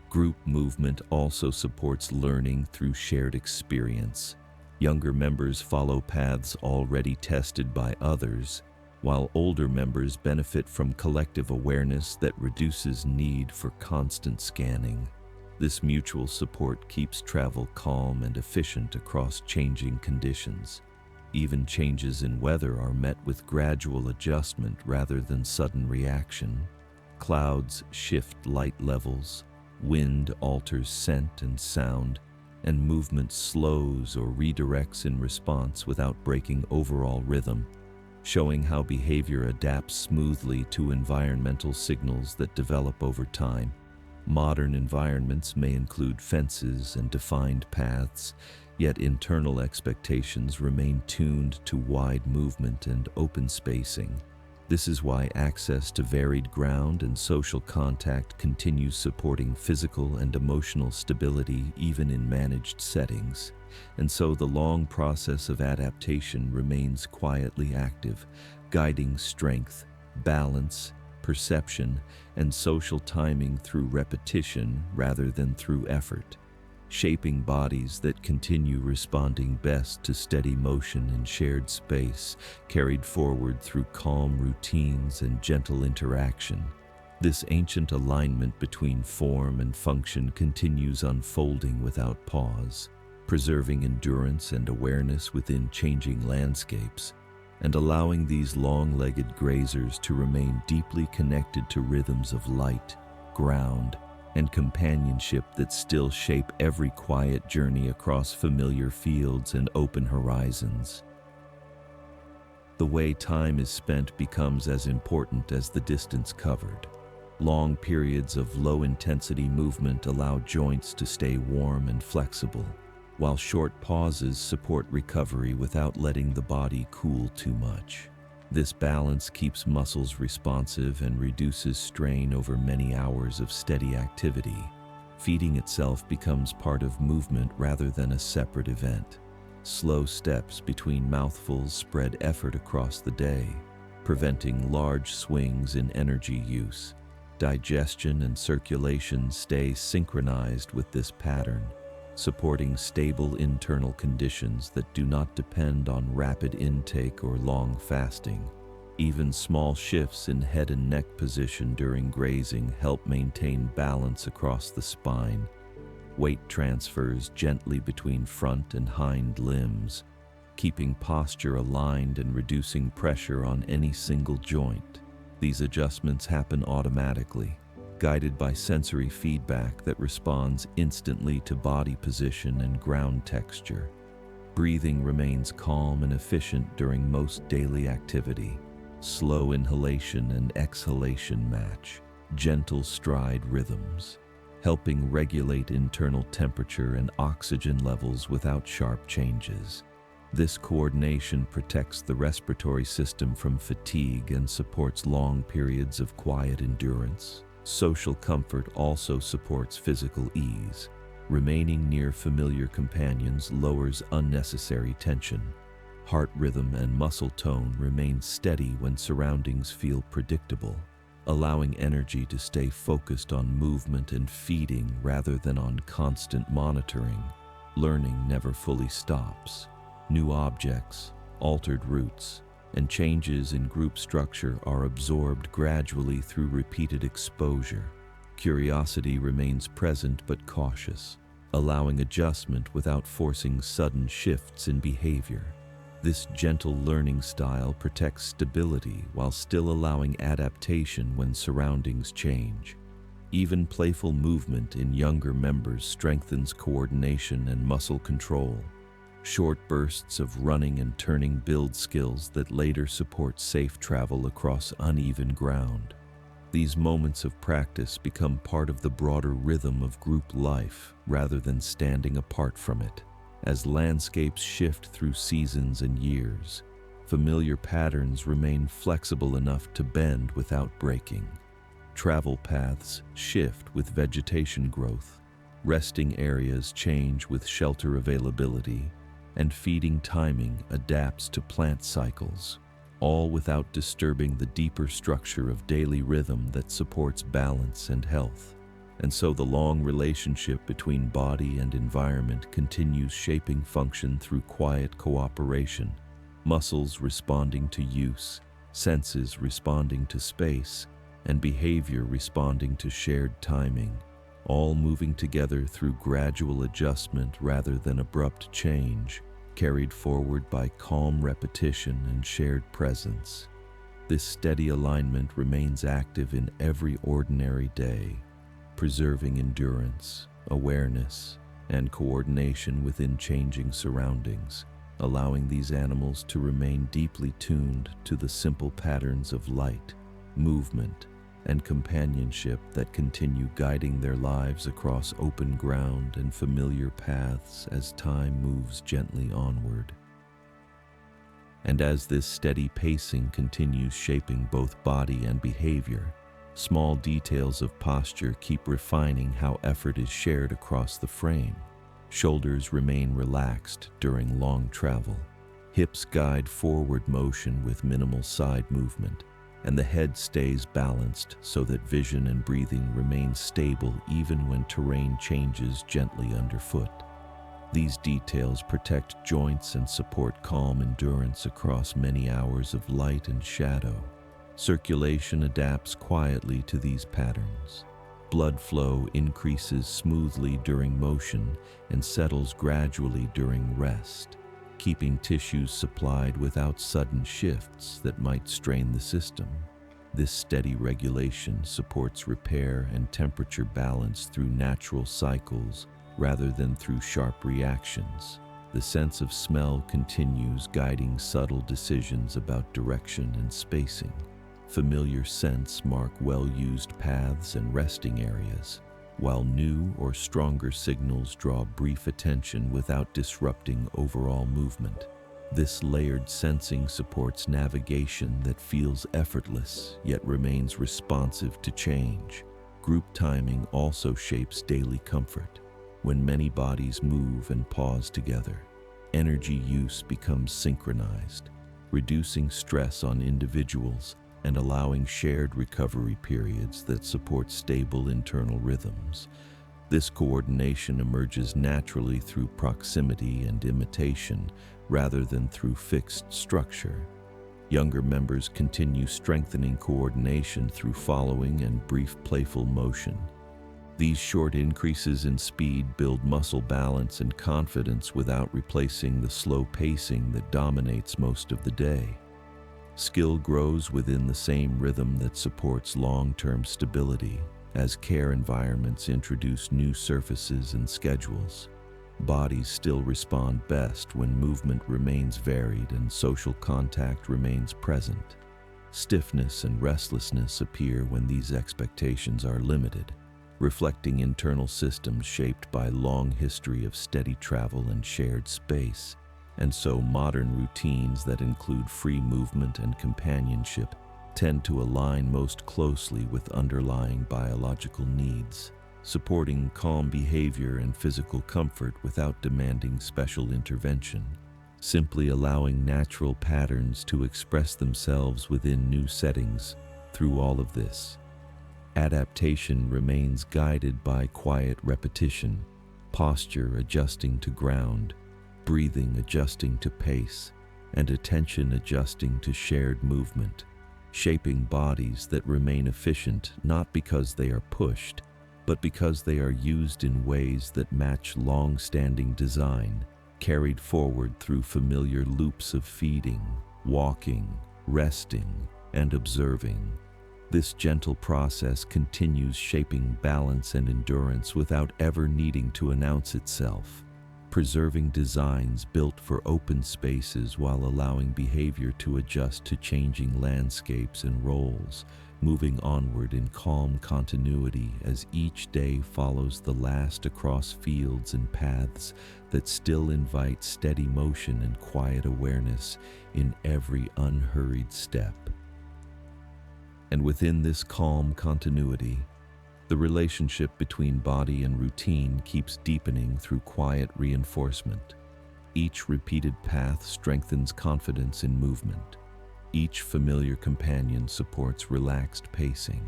Group movement also supports learning through shared experience. Younger members follow paths already tested by others, while older members benefit from collective awareness that reduces need for constant scanning. This mutual support keeps travel calm and efficient across changing conditions. Even changes in weather are met with gradual adjustment rather than sudden reaction. Clouds shift light levels, wind alters scent and sound, and movement slows or redirects in response without breaking overall rhythm, showing how behavior adapts smoothly to environmental signals that develop over time. Modern environments may include fences and defined paths, yet internal expectations remain tuned to wide movement and open spacing. This is why access to varied ground and social contact continues supporting physical and emotional stability even in managed settings. And so the long process of adaptation remains quietly active, guiding strength, balance, perception, and social timing through repetition rather than through effort, shaping bodies that continue responding best to steady motion in shared space, carried forward through calm routines and gentle interaction. This ancient alignment between form and function continues unfolding without pause, preserving endurance and awareness within changing landscapes, and allowing these long-legged grazers to remain deeply connected to rhythms of light, ground, and companionship that still shape every quiet journey across familiar fields and open horizons. The way time is spent becomes as important as the distance covered. Long periods of low-intensity movement allow joints to stay warm and flexible, while short pauses support recovery without letting the body cool too much. This balance keeps muscles responsive and reduces strain over many hours of steady activity. Feeding itself becomes part of movement rather than a separate event. Slow steps between mouthfuls spread effort across the day, preventing large swings in energy use. Digestion and circulation stay synchronized with this pattern, supporting stable internal conditions that do not depend on rapid intake or long fasting. Even small shifts in head and neck position during grazing help maintain balance across the spine. Weight transfers gently between front and hind limbs, keeping posture aligned and reducing pressure on any single joint. These adjustments happen automatically, guided by sensory feedback that responds instantly to body position and ground texture. Breathing remains calm and efficient during most daily activity. Slow inhalation and exhalation match gentle stride rhythms, helping regulate internal temperature and oxygen levels without sharp changes. This coordination protects the respiratory system from fatigue and supports long periods of quiet endurance. Social comfort also supports physical ease. Remaining near familiar companions lowers unnecessary tension. Heart rhythm and muscle tone remain steady when surroundings feel predictable, allowing energy to stay focused on movement and feeding rather than on constant monitoring. Learning never fully stops. New objects, altered routes, and changes in group structure are absorbed gradually through repeated exposure. Curiosity remains present but cautious, allowing adjustment without forcing sudden shifts in behavior. This gentle learning style protects stability while still allowing adaptation when surroundings change. Even playful movement in younger members strengthens coordination and muscle control. Short bursts of running and turning build skills that later support safe travel across uneven ground. These moments of practice become part of the broader rhythm of group life rather than standing apart from it. As landscapes shift through seasons and years, familiar patterns remain flexible enough to bend without breaking. Travel paths shift with vegetation growth, resting areas change with shelter availability, and feeding timing adapts to plant cycles, all without disturbing the deeper structure of daily rhythm that supports balance and health. And so the long relationship between body and environment continues shaping function through quiet cooperation, muscles responding to use, senses responding to space, and behavior responding to shared timing, all moving together through gradual adjustment rather than abrupt change, carried forward by calm repetition and shared presence. This steady alignment remains active in every ordinary day, preserving endurance, awareness, and coordination within changing surroundings, allowing these animals to remain deeply tuned to the simple patterns of light, movement, and companionship that continue guiding their lives across open ground and familiar paths as time moves gently onward. And as this steady pacing continues shaping both body and behavior, small details of posture keep refining how effort is shared across the frame. Shoulders remain relaxed during long travel. Hips guide forward motion with minimal side movement, and the head stays balanced so that vision and breathing remain stable even when terrain changes gently underfoot. These details protect joints and support calm endurance across many hours of light and shadow. Circulation adapts quietly to these patterns. Blood flow increases smoothly during motion and settles gradually during rest, keeping tissues supplied without sudden shifts that might strain the system. This steady regulation supports repair and temperature balance through natural cycles rather than through sharp reactions. The sense of smell continues guiding subtle decisions about direction and spacing. Familiar scents mark well-used paths and resting areas, while new or stronger signals draw brief attention without disrupting overall movement. This layered sensing supports navigation that feels effortless yet remains responsive to change. Group timing also shapes daily comfort. When many bodies move and pause together, energy use becomes synchronized, reducing stress on individuals and allowing shared recovery periods that support stable internal rhythms. This coordination emerges naturally through proximity and imitation rather than through fixed structure. Younger members continue strengthening coordination through following and brief playful motion. These short increases in speed build muscle balance and confidence without replacing the slow pacing that dominates most of the day. Skill grows within the same rhythm that supports long-term stability, as care environments introduce new surfaces and schedules. Bodies still respond best when movement remains varied and social contact remains present. Stiffness and restlessness appear when these expectations are limited, reflecting internal systems shaped by long history of steady travel and shared space. And so modern routines that include free movement and companionship tend to align most closely with underlying biological needs, supporting calm behavior and physical comfort without demanding special intervention, simply allowing natural patterns to express themselves within new settings. Through all of this, adaptation remains guided by quiet repetition, posture adjusting to ground, breathing adjusting to pace, and attention adjusting to shared movement, shaping bodies that remain efficient not because they are pushed, but because they are used in ways that match long-standing design, carried forward through familiar loops of feeding, walking, resting, and observing. This gentle process continues shaping balance and endurance without ever needing to announce itself, preserving designs built for open spaces while allowing behavior to adjust to changing landscapes and roles, moving onward in calm continuity as each day follows the last across fields and paths that still invite steady motion and quiet awareness in every unhurried step. And within this calm continuity, the relationship between body and routine keeps deepening through quiet reinforcement. Each repeated path strengthens confidence in movement. Each familiar companion supports relaxed pacing,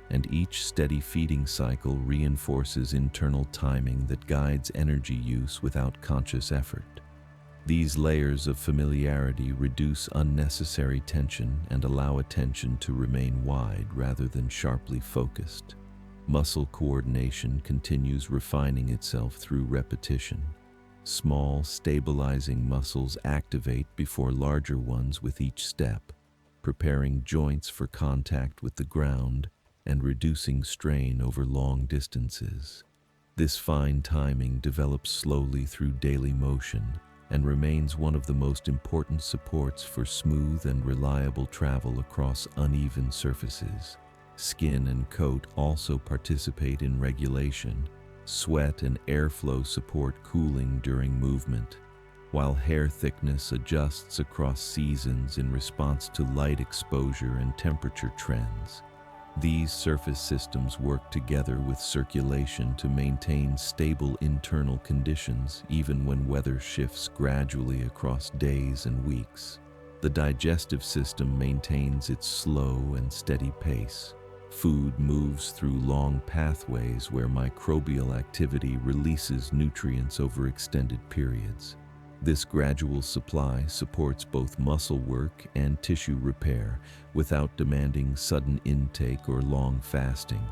and each steady feeding cycle reinforces internal timing that guides energy use without conscious effort. These layers of familiarity reduce unnecessary tension and allow attention to remain wide rather than sharply focused. Muscle coordination continues refining itself through repetition. Small, stabilizing muscles activate before larger ones with each step, preparing joints for contact with the ground and reducing strain over long distances. This fine timing develops slowly through daily motion and remains one of the most important supports for smooth and reliable travel across uneven surfaces. Skin and coat also participate in regulation. Sweat and airflow support cooling during movement, while hair thickness adjusts across seasons in response to light exposure and temperature trends. These surface systems work together with circulation to maintain stable internal conditions even when weather shifts gradually across days and weeks. The digestive system maintains its slow and steady pace. Food moves through long pathways where microbial activity releases nutrients over extended periods. This gradual supply supports both muscle work and tissue repair without demanding sudden intake or long fasting,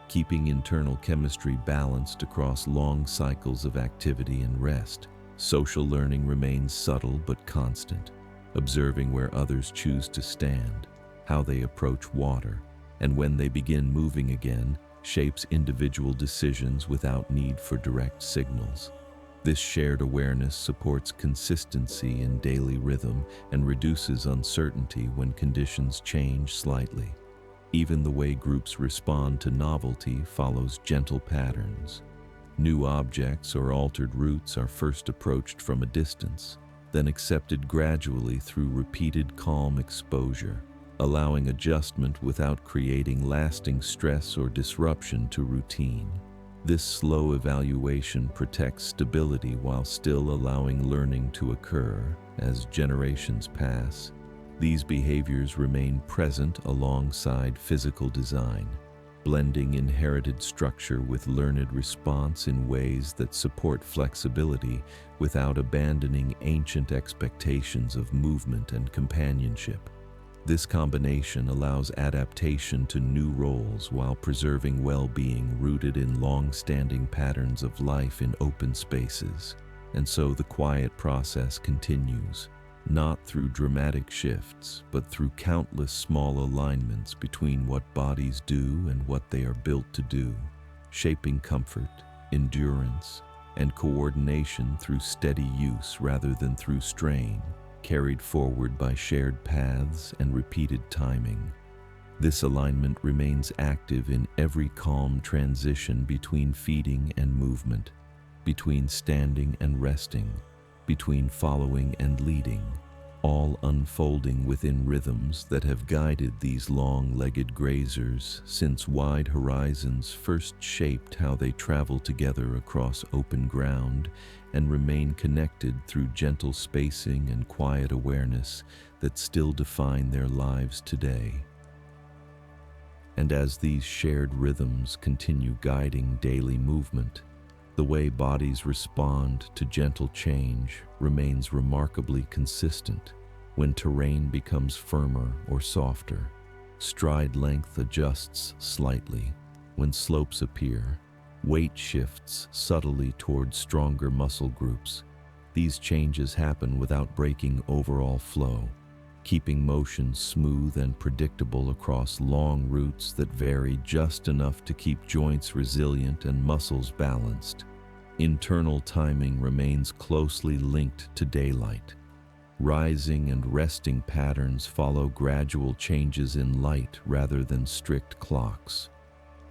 keeping internal chemistry balanced across long cycles of activity and rest. Social learning remains subtle but constant, observing where others choose to stand, how they approach water, and when they begin moving again, shapes individual decisions without need for direct signals. This shared awareness supports consistency in daily rhythm and reduces uncertainty when conditions change slightly. Even the way groups respond to novelty follows gentle patterns. New objects or altered routes are first approached from a distance, then accepted gradually through repeated calm exposure, allowing adjustment without creating lasting stress or disruption to routine. This slow evaluation protects stability while still allowing learning to occur. As generations pass, these behaviors remain present alongside physical design, blending inherited structure with learned response in ways that support flexibility without abandoning ancient expectations of movement and companionship. This combination allows adaptation to new roles while preserving well-being rooted in long-standing patterns of life in open spaces. And so the quiet process continues, not through dramatic shifts, but through countless small alignments between what bodies do and what they are built to do, shaping comfort, endurance, and coordination through steady use rather than through strain, carried forward by shared paths and repeated timing. This alignment remains active in every calm transition between feeding and movement, between standing and resting, between following and leading, all unfolding within rhythms that have guided these long-legged grazers since wide horizons first shaped how they travel together across open ground and remain connected through gentle spacing and quiet awareness that still define their lives today. And as these shared rhythms continue guiding daily movement, the way bodies respond to gentle change remains remarkably consistent. When terrain becomes firmer or softer, stride length adjusts slightly. When slopes appear, weight shifts subtly towards stronger muscle groups. These changes happen without breaking overall flow, keeping motion smooth and predictable across long routes that vary just enough to keep joints resilient and muscles balanced. Internal timing remains closely linked to daylight. Rising and resting patterns follow gradual changes in light rather than strict clocks.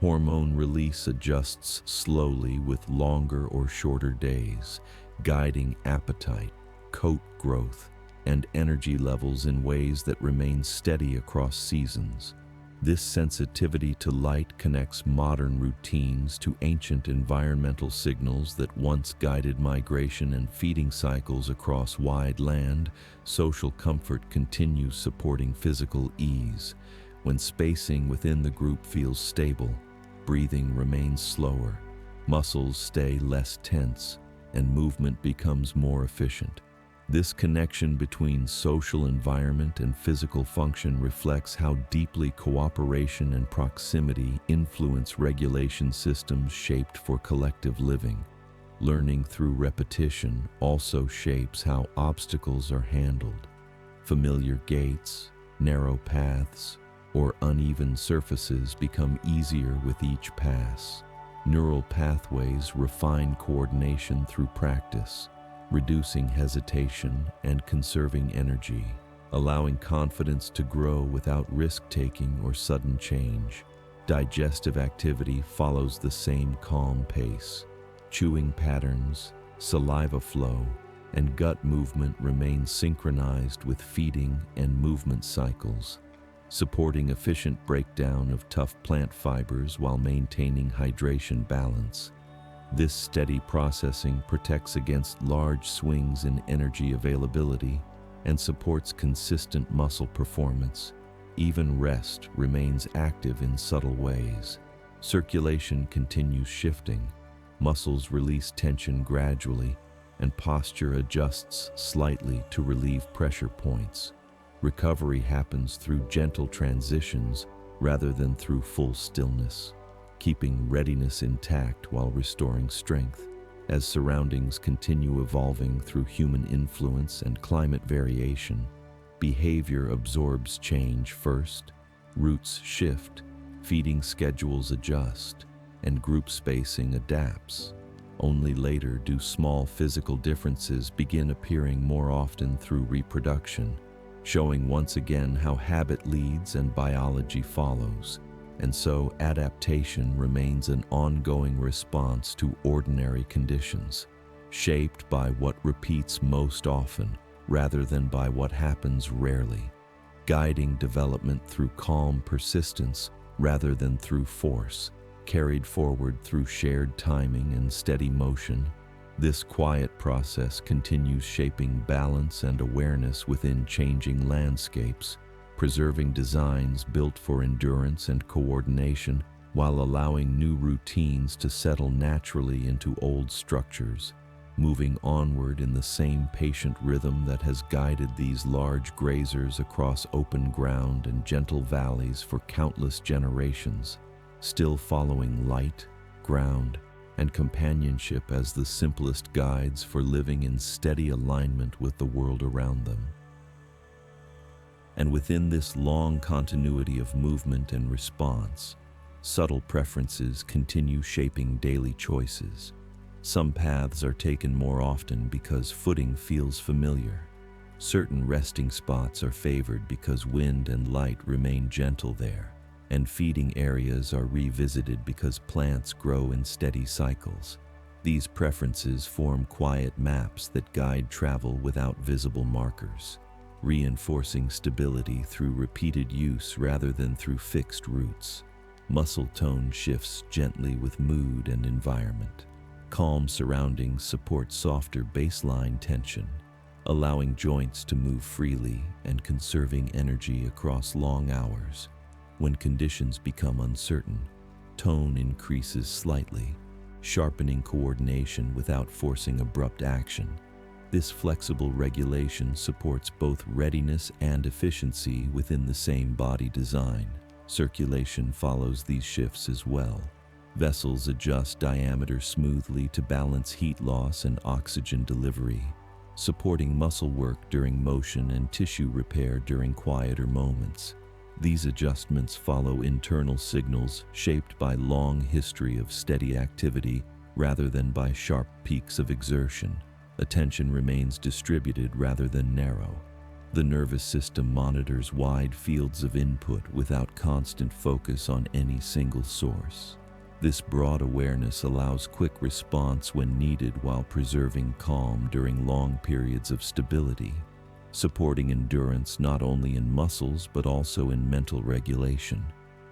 Hormone release adjusts slowly with longer or shorter days, guiding appetite, coat growth, and energy levels in ways that remain steady across seasons. This sensitivity to light connects modern routines to ancient environmental signals that once guided migration and feeding cycles across wide land. Social comfort continues supporting physical ease. When spacing within the group feels stable, breathing remains slower, muscles stay less tense, and movement becomes more efficient. This connection between social environment and physical function reflects how deeply cooperation and proximity influence regulation systems shaped for collective living. Learning through repetition also shapes how obstacles are handled. Familiar gaits, narrow paths, or uneven surfaces become easier with each pass. Neural pathways refine coordination through practice, reducing hesitation and conserving energy, allowing confidence to grow without risk-taking or sudden change. Digestive activity follows the same calm pace. Chewing patterns, saliva flow, and gut movement remain synchronized with feeding and movement cycles, supporting efficient breakdown of tough plant fibers while maintaining hydration balance. This steady processing protects against large swings in energy availability and supports consistent muscle performance. Even rest remains active in subtle ways. Circulation continues shifting, muscles release tension gradually, and posture adjusts slightly to relieve pressure points. Recovery happens through gentle transitions rather than through full stillness, keeping readiness intact while restoring strength. As surroundings continue evolving through human influence and climate variation, behavior absorbs change first, routes shift, feeding schedules adjust, and group spacing adapts. Only later do small physical differences begin appearing more often through reproduction, showing once again how habit leads and biology follows. And so adaptation remains an ongoing response to ordinary conditions, shaped by what repeats most often rather than by what happens rarely, guiding development through calm persistence rather than through force, carried forward through shared timing and steady motion. This quiet process continues shaping balance and awareness within changing landscapes, preserving designs built for endurance and coordination while allowing new routines to settle naturally into old structures. moving onward in the same patient rhythm that has guided these large grazers across open ground and gentle valleys for countless generations, still following light, ground, and companionship as the simplest guides for living in steady alignment with the world around them. And within this long continuity of movement and response, subtle preferences continue shaping daily choices. Some paths are taken more often because footing feels familiar. Certain resting spots are favored because wind and light remain gentle there, and feeding areas are revisited because plants grow in steady cycles. These preferences form quiet maps that guide travel without visible markers, reinforcing stability through repeated use rather than through fixed routes. Muscle tone shifts gently with mood and environment. Calm surroundings support softer baseline tension, allowing joints to move freely and conserving energy across long hours. When conditions become uncertain, tone increases slightly, sharpening coordination without forcing abrupt action. This flexible regulation supports both readiness and efficiency within the same body design. Circulation follows these shifts as well. Vessels adjust diameter smoothly to balance heat loss and oxygen delivery, supporting muscle work during motion and tissue repair during quieter moments. These adjustments follow internal signals shaped by long history of steady activity rather than by sharp peaks of exertion. Attention remains distributed rather than narrow. The nervous system monitors wide fields of input without constant focus on any single source. This broad awareness allows quick response when needed while preserving calm during long periods of stability, supporting endurance not only in muscles but also in mental regulation.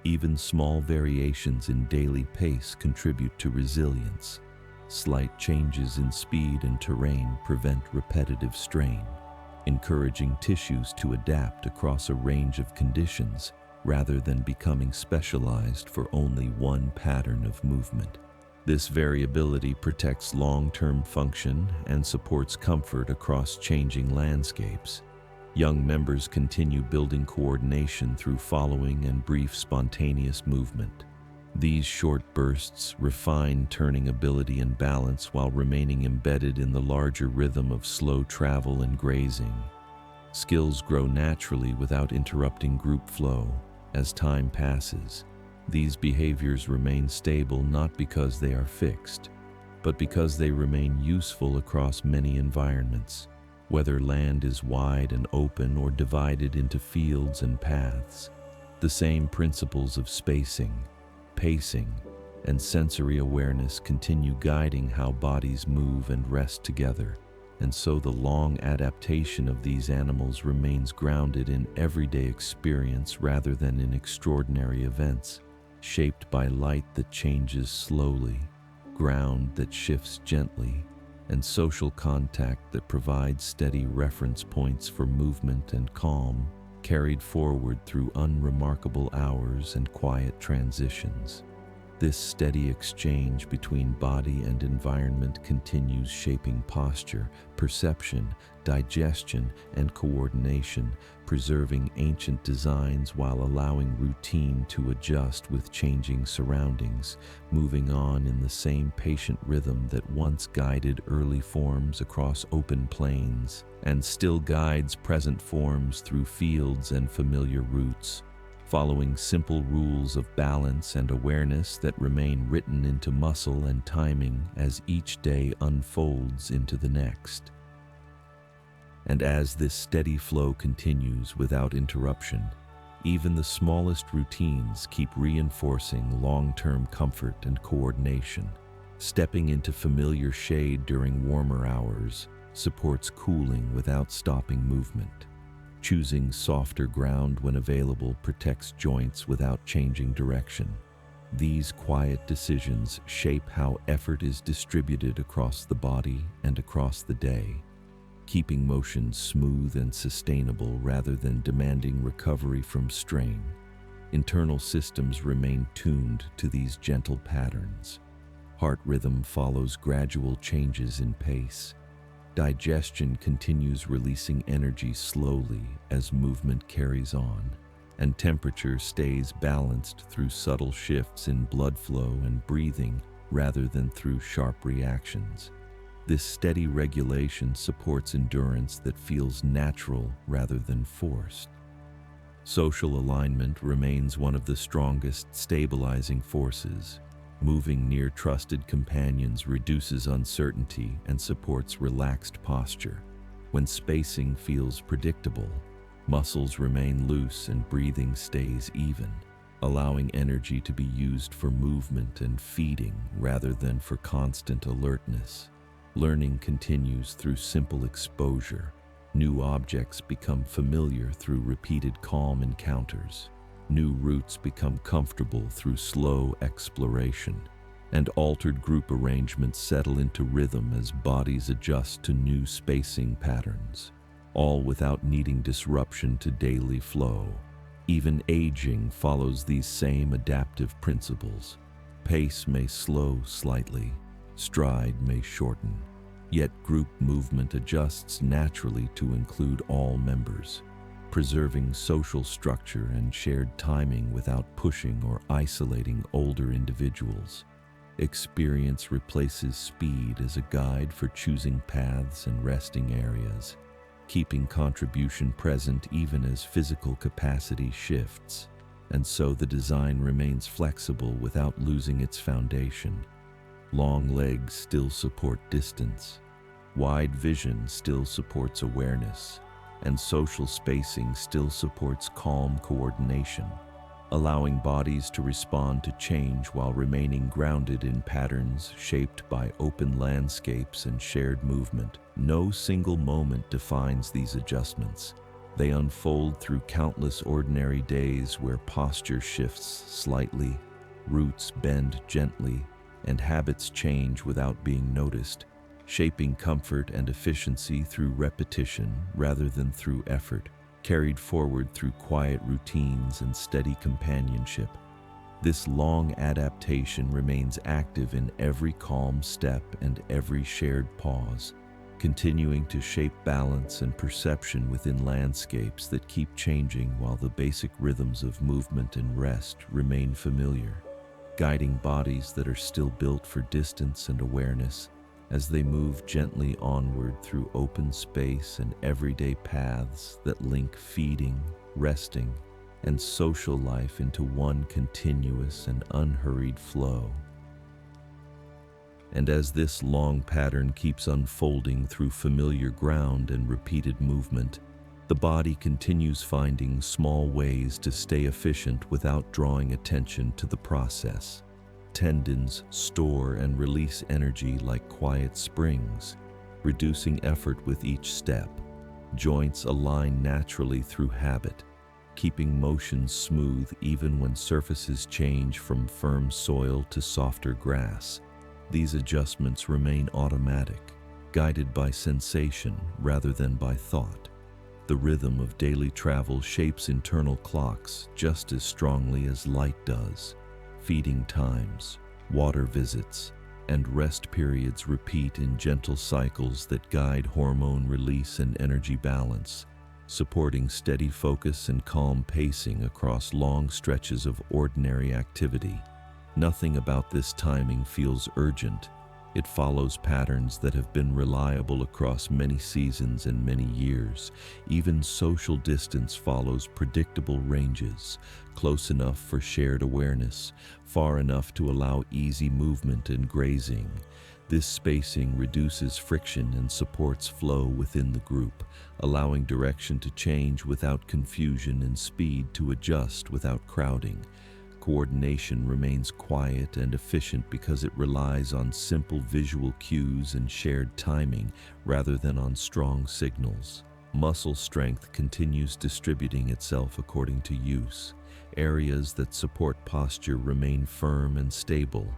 Even small variations in daily pace contribute to resilience. Slight changes in speed and terrain prevent repetitive strain, encouraging tissues to adapt across a range of conditions rather than becoming specialized for only one pattern of movement. This variability protects long-term function and supports comfort across changing landscapes. Young members continue building coordination through following and brief spontaneous movement. These short bursts refine turning ability and balance while remaining embedded in the larger rhythm of slow travel and grazing. Skills grow naturally without interrupting group flow. As time passes, these behaviors remain stable not because they are fixed, but because they remain useful across many environments, whether land is wide and open or divided into fields and paths. The same principles of spacing, pacing, and sensory awareness continue guiding how bodies move and rest together, and so the long adaptation of these animals remains grounded in everyday experience rather than in extraordinary events, shaped by light that changes slowly, ground that shifts gently, and social contact that provides steady reference points for movement and calm, carried forward through unremarkable hours and quiet transitions. This steady exchange between body and environment continues shaping posture, perception, digestion, and coordination, preserving ancient designs while allowing routine to adjust with changing surroundings, moving on in the same patient rhythm that once guided early forms across open plains and still guides present forms through fields and familiar routes, following simple rules of balance and awareness that remain written into muscle and timing as each day unfolds into the next. And as this steady flow continues without interruption, even the smallest routines keep reinforcing long-term comfort and coordination. Stepping into familiar shade during warmer hours supports cooling without stopping movement. Choosing softer ground when available protects joints without changing direction. These quiet decisions shape how effort is distributed across the body and across the day, keeping motion smooth and sustainable rather than demanding recovery from strain. Internal systems remain tuned to these gentle patterns. Heart rhythm follows gradual changes in pace. Digestion continues releasing energy slowly as movement carries on, and temperature stays balanced through subtle shifts in blood flow and breathing rather than through sharp reactions. This steady regulation supports endurance that feels natural rather than forced. Social alignment remains one of the strongest stabilizing forces. Moving near trusted companions reduces uncertainty and supports relaxed posture. When spacing feels predictable, muscles remain loose and breathing stays even, allowing energy to be used for movement and feeding rather than for constant alertness. Learning continues through simple exposure. New objects become familiar through repeated calm encounters. New routes become comfortable through slow exploration, and altered group arrangements settle into rhythm as bodies adjust to new spacing patterns, all without needing disruption to daily flow. Even aging follows these same adaptive principles. Pace may slow slightly, stride may shorten, yet group movement adjusts naturally to include all members, preserving social structure and shared timing without pushing or isolating older individuals. Experience replaces speed as a guide for choosing paths and resting areas, keeping contribution present even as physical capacity shifts, and so the design remains flexible without losing its foundation. Long legs still support distance, wide vision still supports awareness, and social spacing still supports calm coordination, allowing bodies to respond to change while remaining grounded in patterns shaped by open landscapes and shared movement. No single moment defines these adjustments. They unfold through countless ordinary days where posture shifts slightly, roots bend gently, and habits change without being noticed, shaping comfort and efficiency through repetition rather than through effort, carried forward through quiet routines and steady companionship. This long adaptation remains active in every calm step and every shared pause, continuing to shape balance and perception within landscapes that keep changing while the basic rhythms of movement and rest remain familiar, guiding bodies that are still built for distance and awareness as they move gently onward through open space and everyday paths that link feeding, resting, and social life into one continuous and unhurried flow. And as this long pattern keeps unfolding through familiar ground and repeated movement, the body continues finding small ways to stay efficient without drawing attention to the process. Tendons store and release energy like quiet springs, reducing effort with each step. Joints align naturally through habit, keeping motion smooth even when surfaces change from firm soil to softer grass. These adjustments remain automatic, guided by sensation rather than by thought. The rhythm of daily travel shapes internal clocks just as strongly as light does. Feeding times, water visits, and rest periods repeat in gentle cycles that guide hormone release and energy balance, supporting steady focus and calm pacing across long stretches of ordinary activity. Nothing about this timing feels urgent. It follows patterns that have been reliable across many seasons and many years. Even social distance follows predictable ranges, close enough for shared awareness, far enough to allow easy movement and grazing. This spacing reduces friction and supports flow within the group, allowing direction to change without confusion and speed to adjust without crowding. Coordination remains quiet and efficient because it relies on simple visual cues and shared timing rather than on strong signals. Muscle strength continues distributing itself according to use. Areas that support posture remain firm and stable,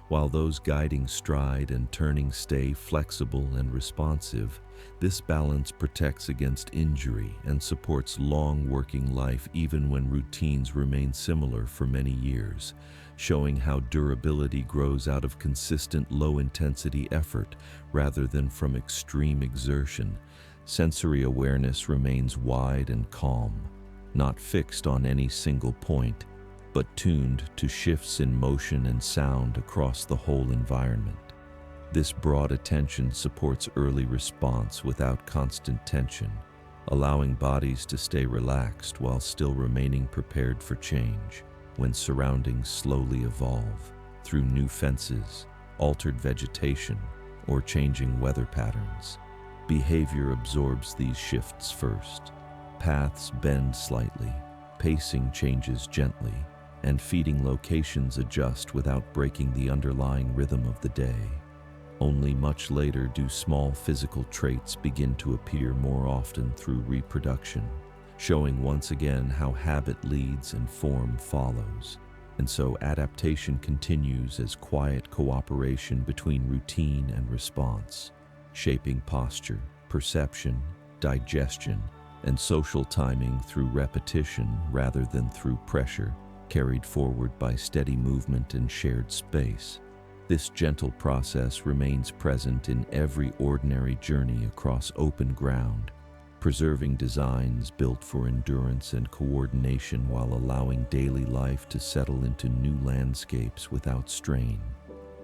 while those guiding stride and turning stay flexible and responsive. This balance protects against injury and supports long working life even when routines remain similar for many years. showing how durability grows out of consistent low-intensity effort rather than from extreme exertion. Sensory awareness remains wide and calm, not fixed on any single point, but tuned to shifts in motion and sound across the whole environment. This broad attention supports early response without constant tension, allowing bodies to stay relaxed while still remaining prepared for change when surroundings slowly evolve through new fences, altered vegetation, or changing weather patterns. Behavior absorbs these shifts first. Paths bend slightly, pacing changes gently, and feeding locations adjust without breaking the underlying rhythm of the day. Only much later do small physical traits begin to appear more often through reproduction, showing once again how habit leads and form follows. And so adaptation continues as quiet cooperation between routine and response, shaping posture, perception, digestion, and social timing through repetition rather than through pressure, carried forward by steady movement and shared space. This gentle process remains present in every ordinary journey across open ground, preserving designs built for endurance and coordination while allowing daily life to settle into new landscapes without strain.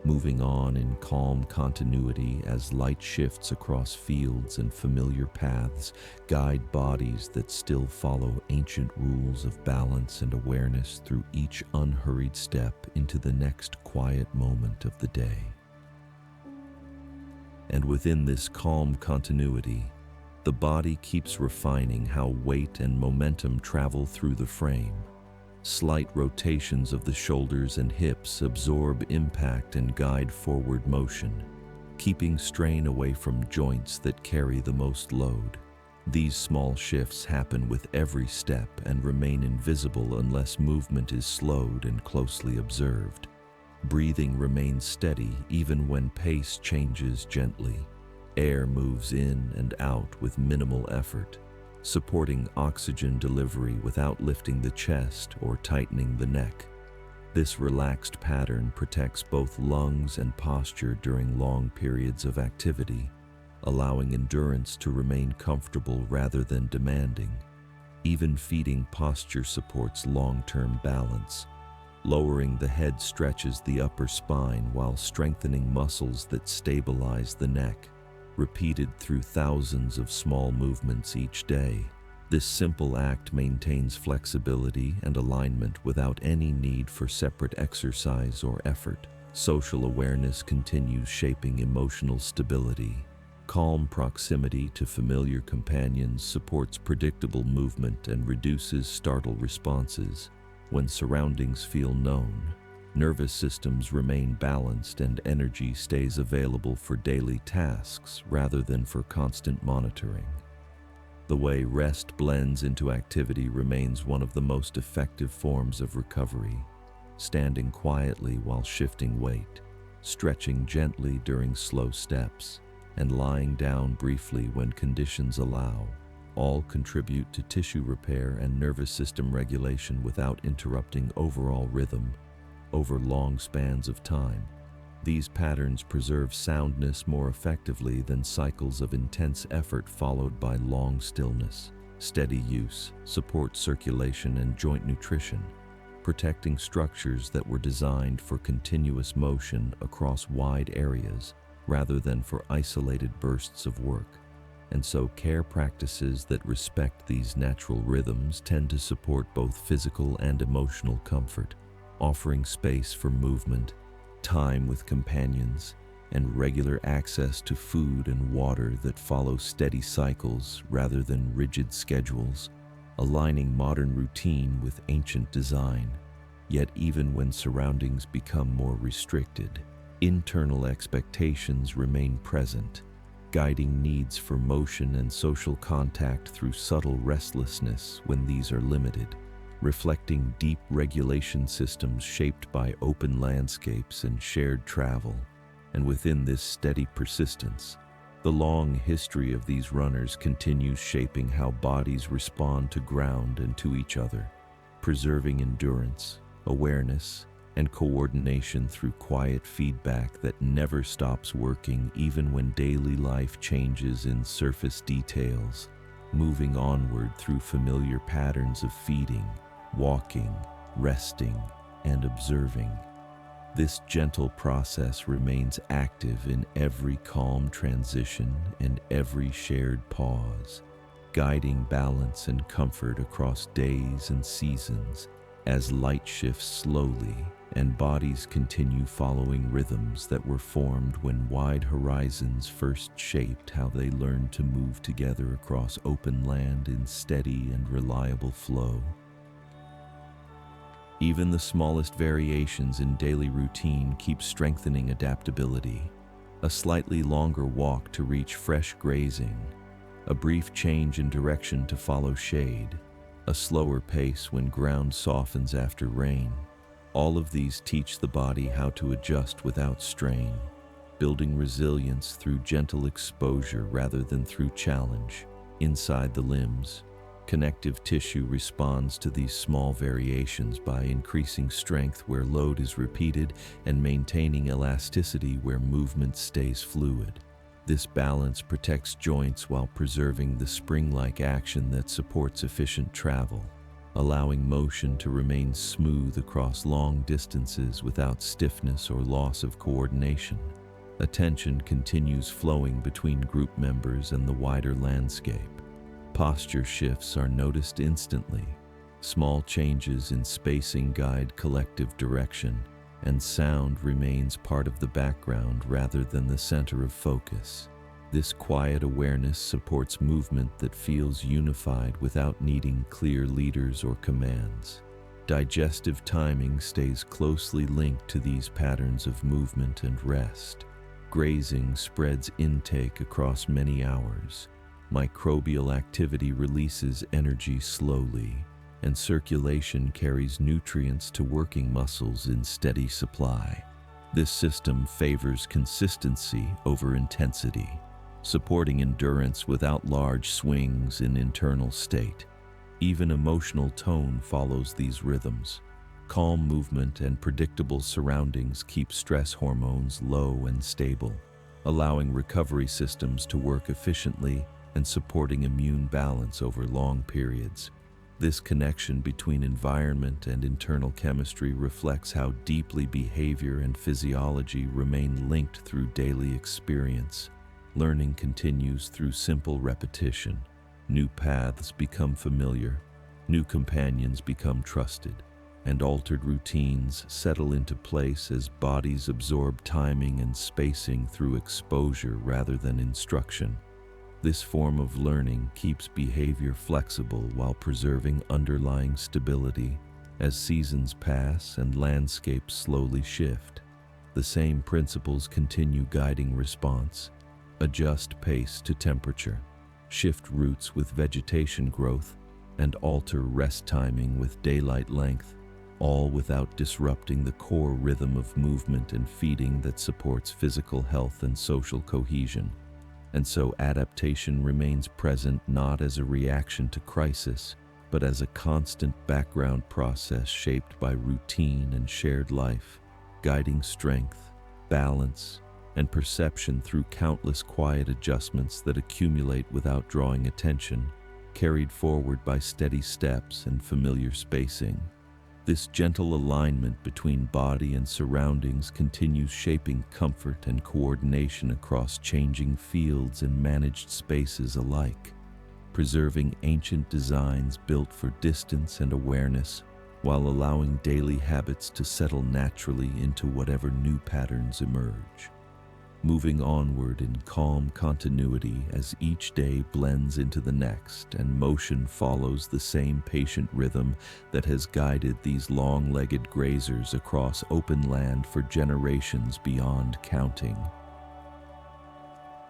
Moving on in calm continuity as light shifts across fields and familiar paths guide bodies that still follow ancient rules of balance and awareness through each unhurried step into the next quiet moment of the day. And within this calm continuity, the body keeps refining how weight and momentum travel through the frame. Slight rotations of the shoulders and hips absorb impact and guide forward motion, keeping strain away from joints that carry the most load. These small shifts happen with every step and remain invisible unless movement is slowed and closely observed. Breathing remains steady even when pace changes gently. Air moves in and out with minimal effort, supporting oxygen delivery without lifting the chest or tightening the neck. This relaxed pattern protects both lungs and posture during long periods of activity, allowing endurance to remain comfortable rather than demanding. Even feeding posture supports long-term balance. Lowering the head stretches the upper spine while strengthening muscles that stabilize the neck, repeated through thousands of small movements each day. This simple act maintains flexibility and alignment without any need for separate exercise or effort. Social awareness continues shaping emotional stability. Calm proximity to familiar companions supports predictable movement and reduces startle responses. When surroundings feel known, nervous systems remain balanced and energy stays available for daily tasks rather than for constant monitoring. The way rest blends into activity remains one of the most effective forms of recovery. Standing quietly while shifting weight, stretching gently during slow steps, and lying down briefly when conditions allow, all contribute to tissue repair and nervous system regulation without interrupting overall rhythm. Over long spans of time, these patterns preserve soundness more effectively than cycles of intense effort followed by long stillness. Steady use supports circulation and joint nutrition, protecting structures that were designed for continuous motion across wide areas rather than for isolated bursts of work. And so care practices that respect these natural rhythms tend to support both physical and emotional comfort, offering space for movement, time with companions, and regular access to food and water that follow steady cycles rather than rigid schedules, aligning modern routine with ancient design. Yet even when surroundings become more restricted, internal expectations remain present, guiding needs for motion and social contact through subtle restlessness when these are limited, reflecting deep regulation systems shaped by open landscapes and shared travel. And within this steady persistence, the long history of these runners continues shaping how bodies respond to ground and to each other, preserving endurance, awareness, and coordination through quiet feedback that never stops working even when daily life changes in surface details, moving onward through familiar patterns of feeding, walking, resting, and observing. This gentle process remains active in every calm transition and every shared pause, guiding balance and comfort across days and seasons as light shifts slowly and bodies continue following rhythms that were formed when wide horizons first shaped how they learned to move together across open land in steady and reliable flow. Even the smallest variations in daily routine keep strengthening adaptability. A slightly longer walk to reach fresh grazing, a brief change in direction to follow shade, a slower pace when ground softens after rain. All of these teach the body how to adjust without strain, building resilience through gentle exposure rather than through challenge. Inside the limbs, connective tissue responds to these small variations by increasing strength where load is repeated and maintaining elasticity where movement stays fluid. This balance protects joints while preserving the spring-like action that supports efficient travel, allowing motion to remain smooth across long distances without stiffness or loss of coordination. Attention continues flowing between group members and the wider landscape. Posture shifts are noticed instantly. Small changes in spacing guide collective direction, and sound remains part of the background rather than the center of focus. This quiet awareness supports movement that feels unified without needing clear leaders or commands. Digestive timing stays closely linked to these patterns of movement and rest. Grazing spreads intake across many hours. Microbial activity releases energy slowly, and circulation carries nutrients to working muscles in steady supply. This system favors consistency over intensity, supporting endurance without large swings in internal state. Even emotional tone follows these rhythms. Calm movement and predictable surroundings keep stress hormones low and stable, allowing recovery systems to work efficiently and supporting immune balance over long periods. This connection between environment and internal chemistry reflects how deeply behavior and physiology remain linked through daily experience. Learning continues through simple repetition. New paths become familiar, new companions become trusted, and altered routines settle into place as bodies absorb timing and spacing through exposure rather than instruction. This form of learning keeps behavior flexible while preserving underlying stability as seasons pass and landscapes slowly shift. The same principles continue guiding response. Adjust pace to temperature, shift routes with vegetation growth, and alter rest timing with daylight length, all without disrupting the core rhythm of movement and feeding that supports physical health and social cohesion. And so adaptation remains present not as a reaction to crisis, but as a constant background process shaped by routine and shared life, guiding strength, balance, and perception through countless quiet adjustments that accumulate without drawing attention, carried forward by steady steps and familiar spacing. This gentle alignment between body and surroundings continues shaping comfort and coordination across changing fields and managed spaces alike, preserving ancient designs built for distance and awareness while allowing daily habits to settle naturally into whatever new patterns emerge. Moving onward in calm continuity as each day blends into the next and motion follows the same patient rhythm that has guided these long-legged grazers across open land for generations beyond counting.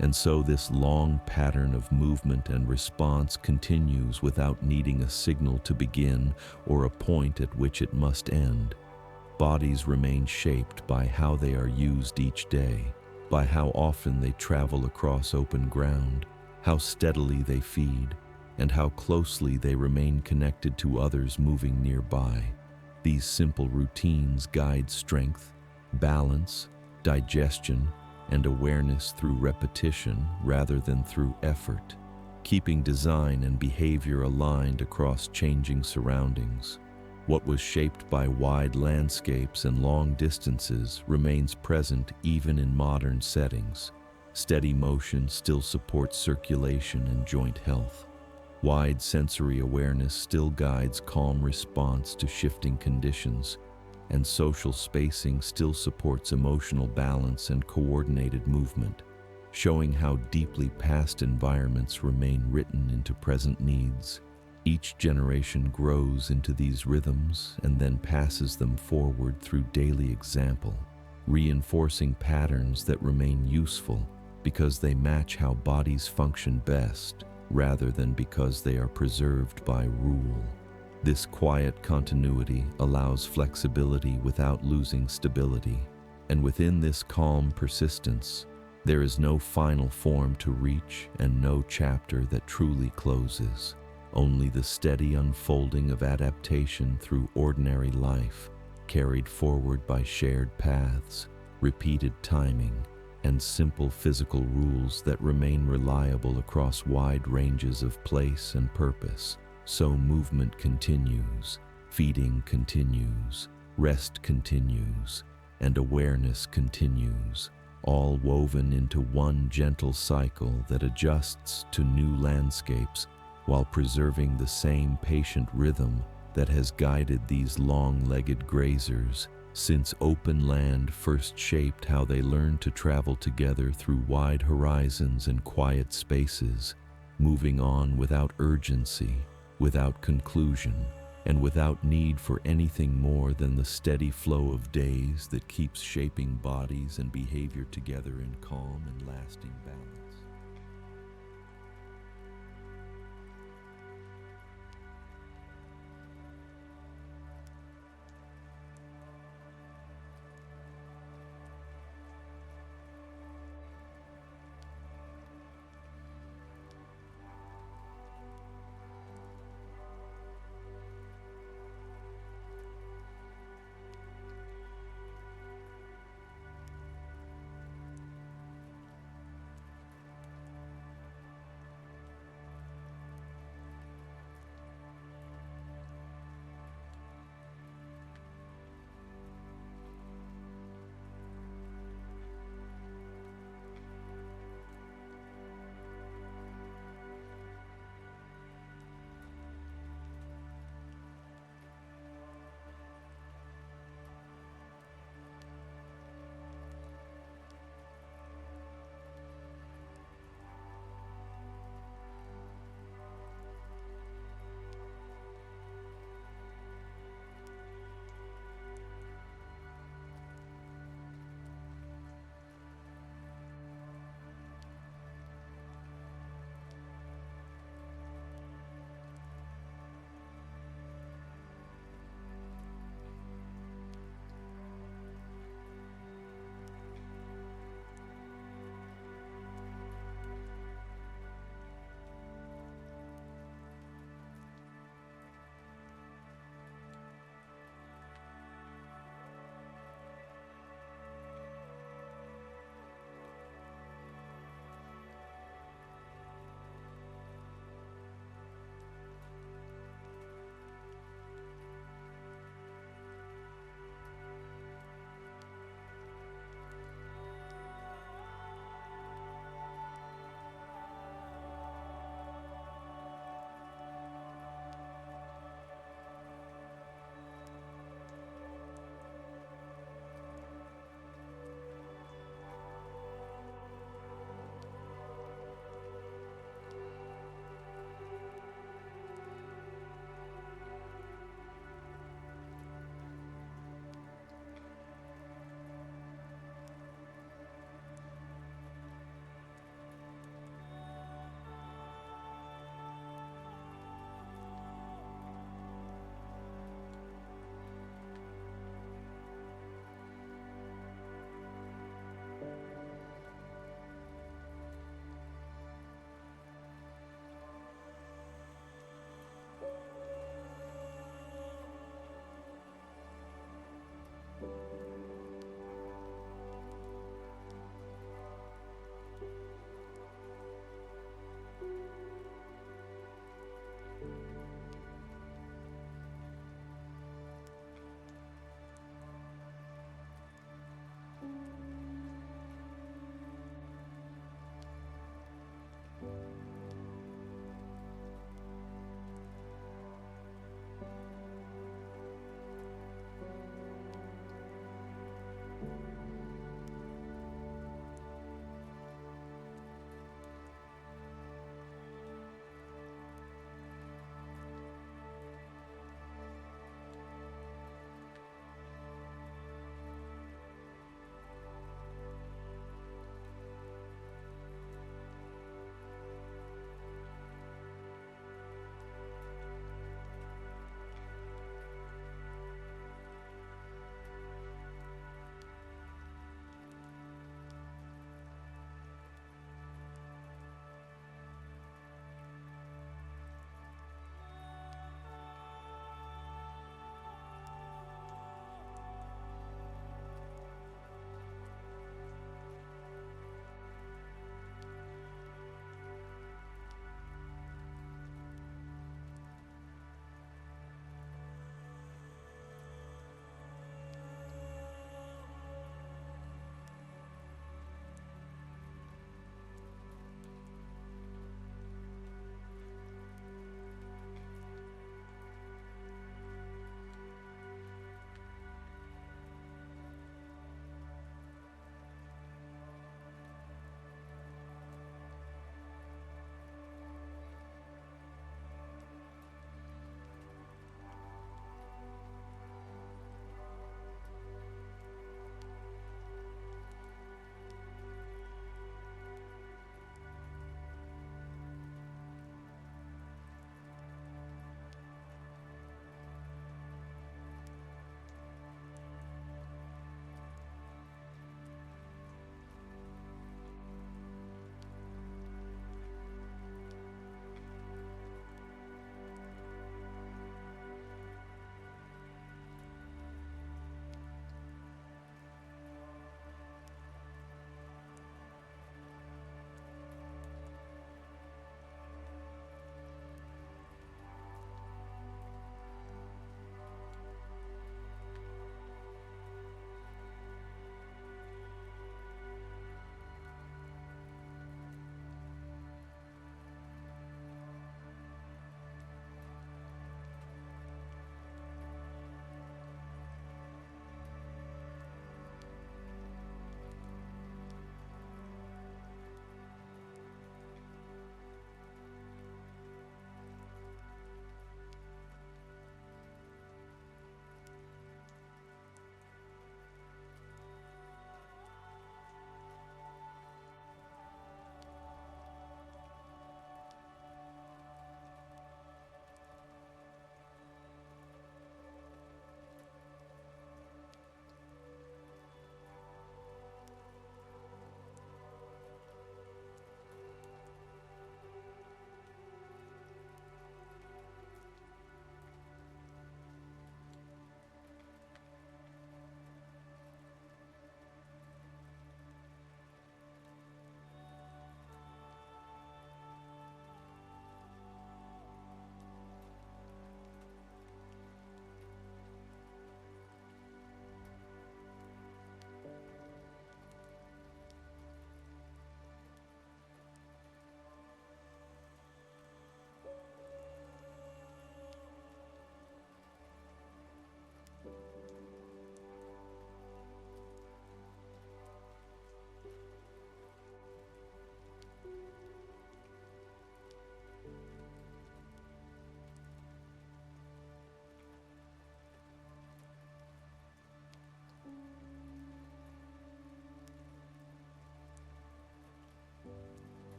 And so this long pattern of movement and response continues without needing a signal to begin or a point at which it must end. Bodies remain shaped by how they are used each day, by how often they travel across open ground, how steadily they feed, and how closely they remain connected to others moving nearby. These simple routines guide strength, balance, digestion, and awareness through repetition rather than through effort, keeping design and behavior aligned across changing surroundings. What was shaped by wide landscapes and long distances remains present even in modern settings. Steady motion still supports circulation and joint health. Wide sensory awareness still guides calm response to shifting conditions, and social spacing still supports emotional balance and coordinated movement, showing how deeply past environments remain written into present needs. Each generation grows into these rhythms and then passes them forward through daily example, reinforcing patterns that remain useful because they match how bodies function best, rather than because they are preserved by rule. This quiet continuity allows flexibility without losing stability, and within this calm persistence, there is no final form to reach and no chapter that truly closes. Only the steady unfolding of adaptation through ordinary life, carried forward by shared paths, repeated timing, and simple physical rules that remain reliable across wide ranges of place and purpose. So movement continues, feeding continues, rest continues, and awareness continues, all woven into one gentle cycle that adjusts to new landscapes while preserving the same patient rhythm that has guided these long-legged grazers since open land first shaped how they learned to travel together through wide horizons and quiet spaces, moving on without urgency, without conclusion, and without need for anything more than the steady flow of days that keeps shaping bodies and behavior together in calm and lasting balance.